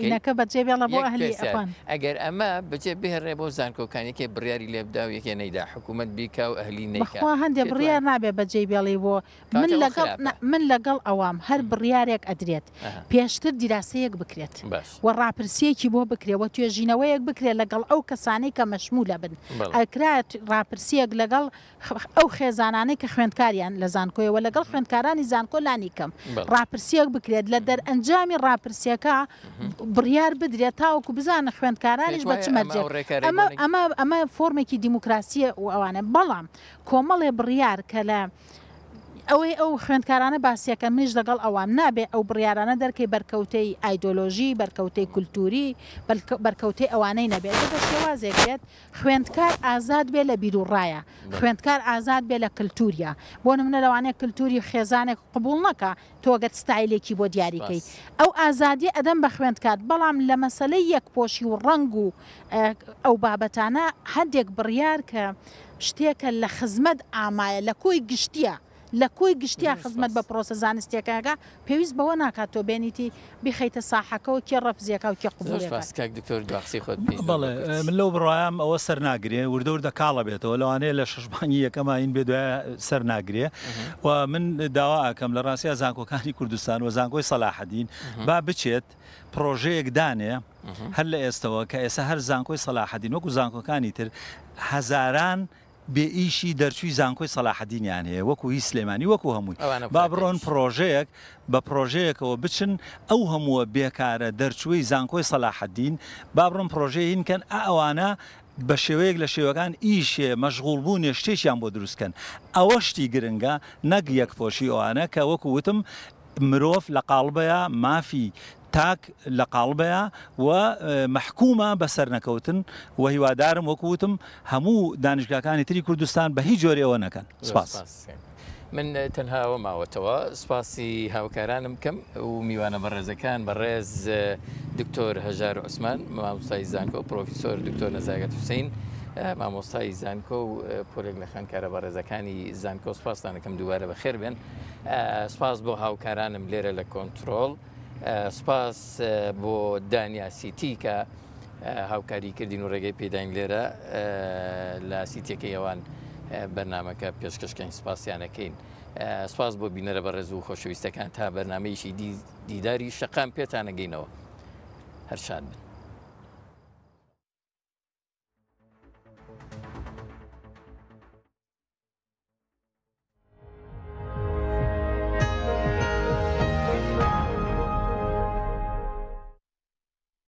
ئینەکە بەجێ بێڵە بۆ ئەهلی ئەفان ئەگەر ئەمە بەجێ بهێڕێ بۆ زانکۆکانێکی بڕیاری لێبدا و یەکێ نەیدا حکوومەت بیکە و ئەهلی نەیکا بەخوا هەندێک بڕیار نابێ بەجێ بێڵی بۆ من لەگەڵ ئەوام هەر بڕیارێک ئەدرێت پێشتر دیراسەیەک بکرێت و ڕاپرسیەکی بۆ بکرێەوە توێژینەوەیەک بکرێت لەگەڵ ئەو کەسانەی کە مەشمولە بن ئەکرات ڕاپرسیەک لەگەڵ ئەو خێزانانەی کە خوێندکاریان لە زانکۆیەوە لەگەڵ خوێندکارانی زانکۆ لانی کەم ڕاپرسیەک بکرێت لە دەرئەنجامی ڕاپرسیەکە بڕیار بدرێت تاوەکو بزانە خوێندکارانیش بە چ مەرجێت ئەمە فۆرمێکی دیموکراسیە و ئەوانە بەڵام کۆمەڵێ بڕیار کە لە ئەوەی ئەو خوێندکارانە باسیەکە منیش لەگەڵ ئەوان نابێ ئەو بڕیارانە دەرکەی بەرکەوتەی ئایدۆلۆژی بەرکەوتەی کولتوری بەرکەوتەی ئەوانەی نەبێت بە شێوازێک بێت خوێندکار ئازاد بێ لە بیرروڕایە خوێندکار ئازاد بێ لە کللتوریە بۆ نمونە لەوانەیە کللتوری خێزانێک قبول نەکە تۆگەت ستایلێکی بۆ دیاریکەی ئەو ئازادی ئەدەم بە خوێندکار بەڵام لە مەسلەی یەکپۆشی و ڕنگ و ئەو بابەتانە هەندێک بڕیار کە شتێکە لە خزمەت ئامایە لە کۆی گشتیە لە کۆی گشتیا خزمەت بە پرۆسە زانستیەکەگە پێویست بەوە ناکات تۆ بێنیتی بخەیتە ساحەکەەوە کێ ڕەفزیەکە و کێ بەڵێ من لەو بڕوایم ئەوە سەر ناگرێ وردەوردە کاڵە بێتەوە لەوانەیە لە شەشبانی یەکەمە این بێ دوای سەر ناگرێ و من داوا ئەکەم لە ڕاستیە زانکۆکانی کوردستان و زانکۆی سەلاحەدین با بچێت پرۆژەیەک دانێ هەر لە ئێستەوە کە ئێستا هەر زانکۆی سەلاحەدین وەکو زانکۆکانی تر هەزاران بێ ئیشی دەرچووی زانکۆی سەلاحەدینیان هەیە وەکو هی سلێمانی وەکو هەمووی با بڕۆن پرۆژەیەک بە پرۆژەیەکەوە بچن ئەو هەمووە بێکارە دەرچووی زانکۆی سەلاحەدین با بڕۆن پرۆژەیە هینکەن ئەوانە بە شێوەیەک لە شێوەکان ئیشێ مەشغوڵبوونێ شتێکیان بۆ دروستکەن ئەوە شتی گرنگە نەک یەکپۆشی ئەوانە کە وەکو وتم مرۆڤ لە قاڵبەیە مافی تاک لە قاڵبەیە و محکومە بەسەر نەکەوتن و هیوادارم وەکوتم هەموو دانیشگاکانی تری کوردستان بە هیچ جۆرەوە نەکەن سپاس. من تەنهاوە ماوەتەوە سپاسی هاوکارانم کەم و میوانە بەڕێزەکان بەڕێز دکتۆر هەژار عوسمان مامۆستای زانکۆ پرۆفیسۆر دکتۆر نەزاگەت حوسین مامۆستای زانکۆ و پۆلێک لە خوێندکارە بەڕێزەکانی زانکۆ سپاسدانەکەم دووبارە بەخێر بێن سپاس بۆ هاوکارانم لێرە لە کۆنتترۆل سپاس بۆ دانیا سیتی کە هاوکاری کردین و ڕێگەی پێداین لێرە لە سیتێکی ئەوان بەرنمەکە پێشکەشکەین سپاسیانەکەین سپاس بۆ بینەرە بە ڕێز و خۆشەویستەکان تا بەرنمەیەشی دیداری شەقام پێتانەگەینەوە هەر شاد بن.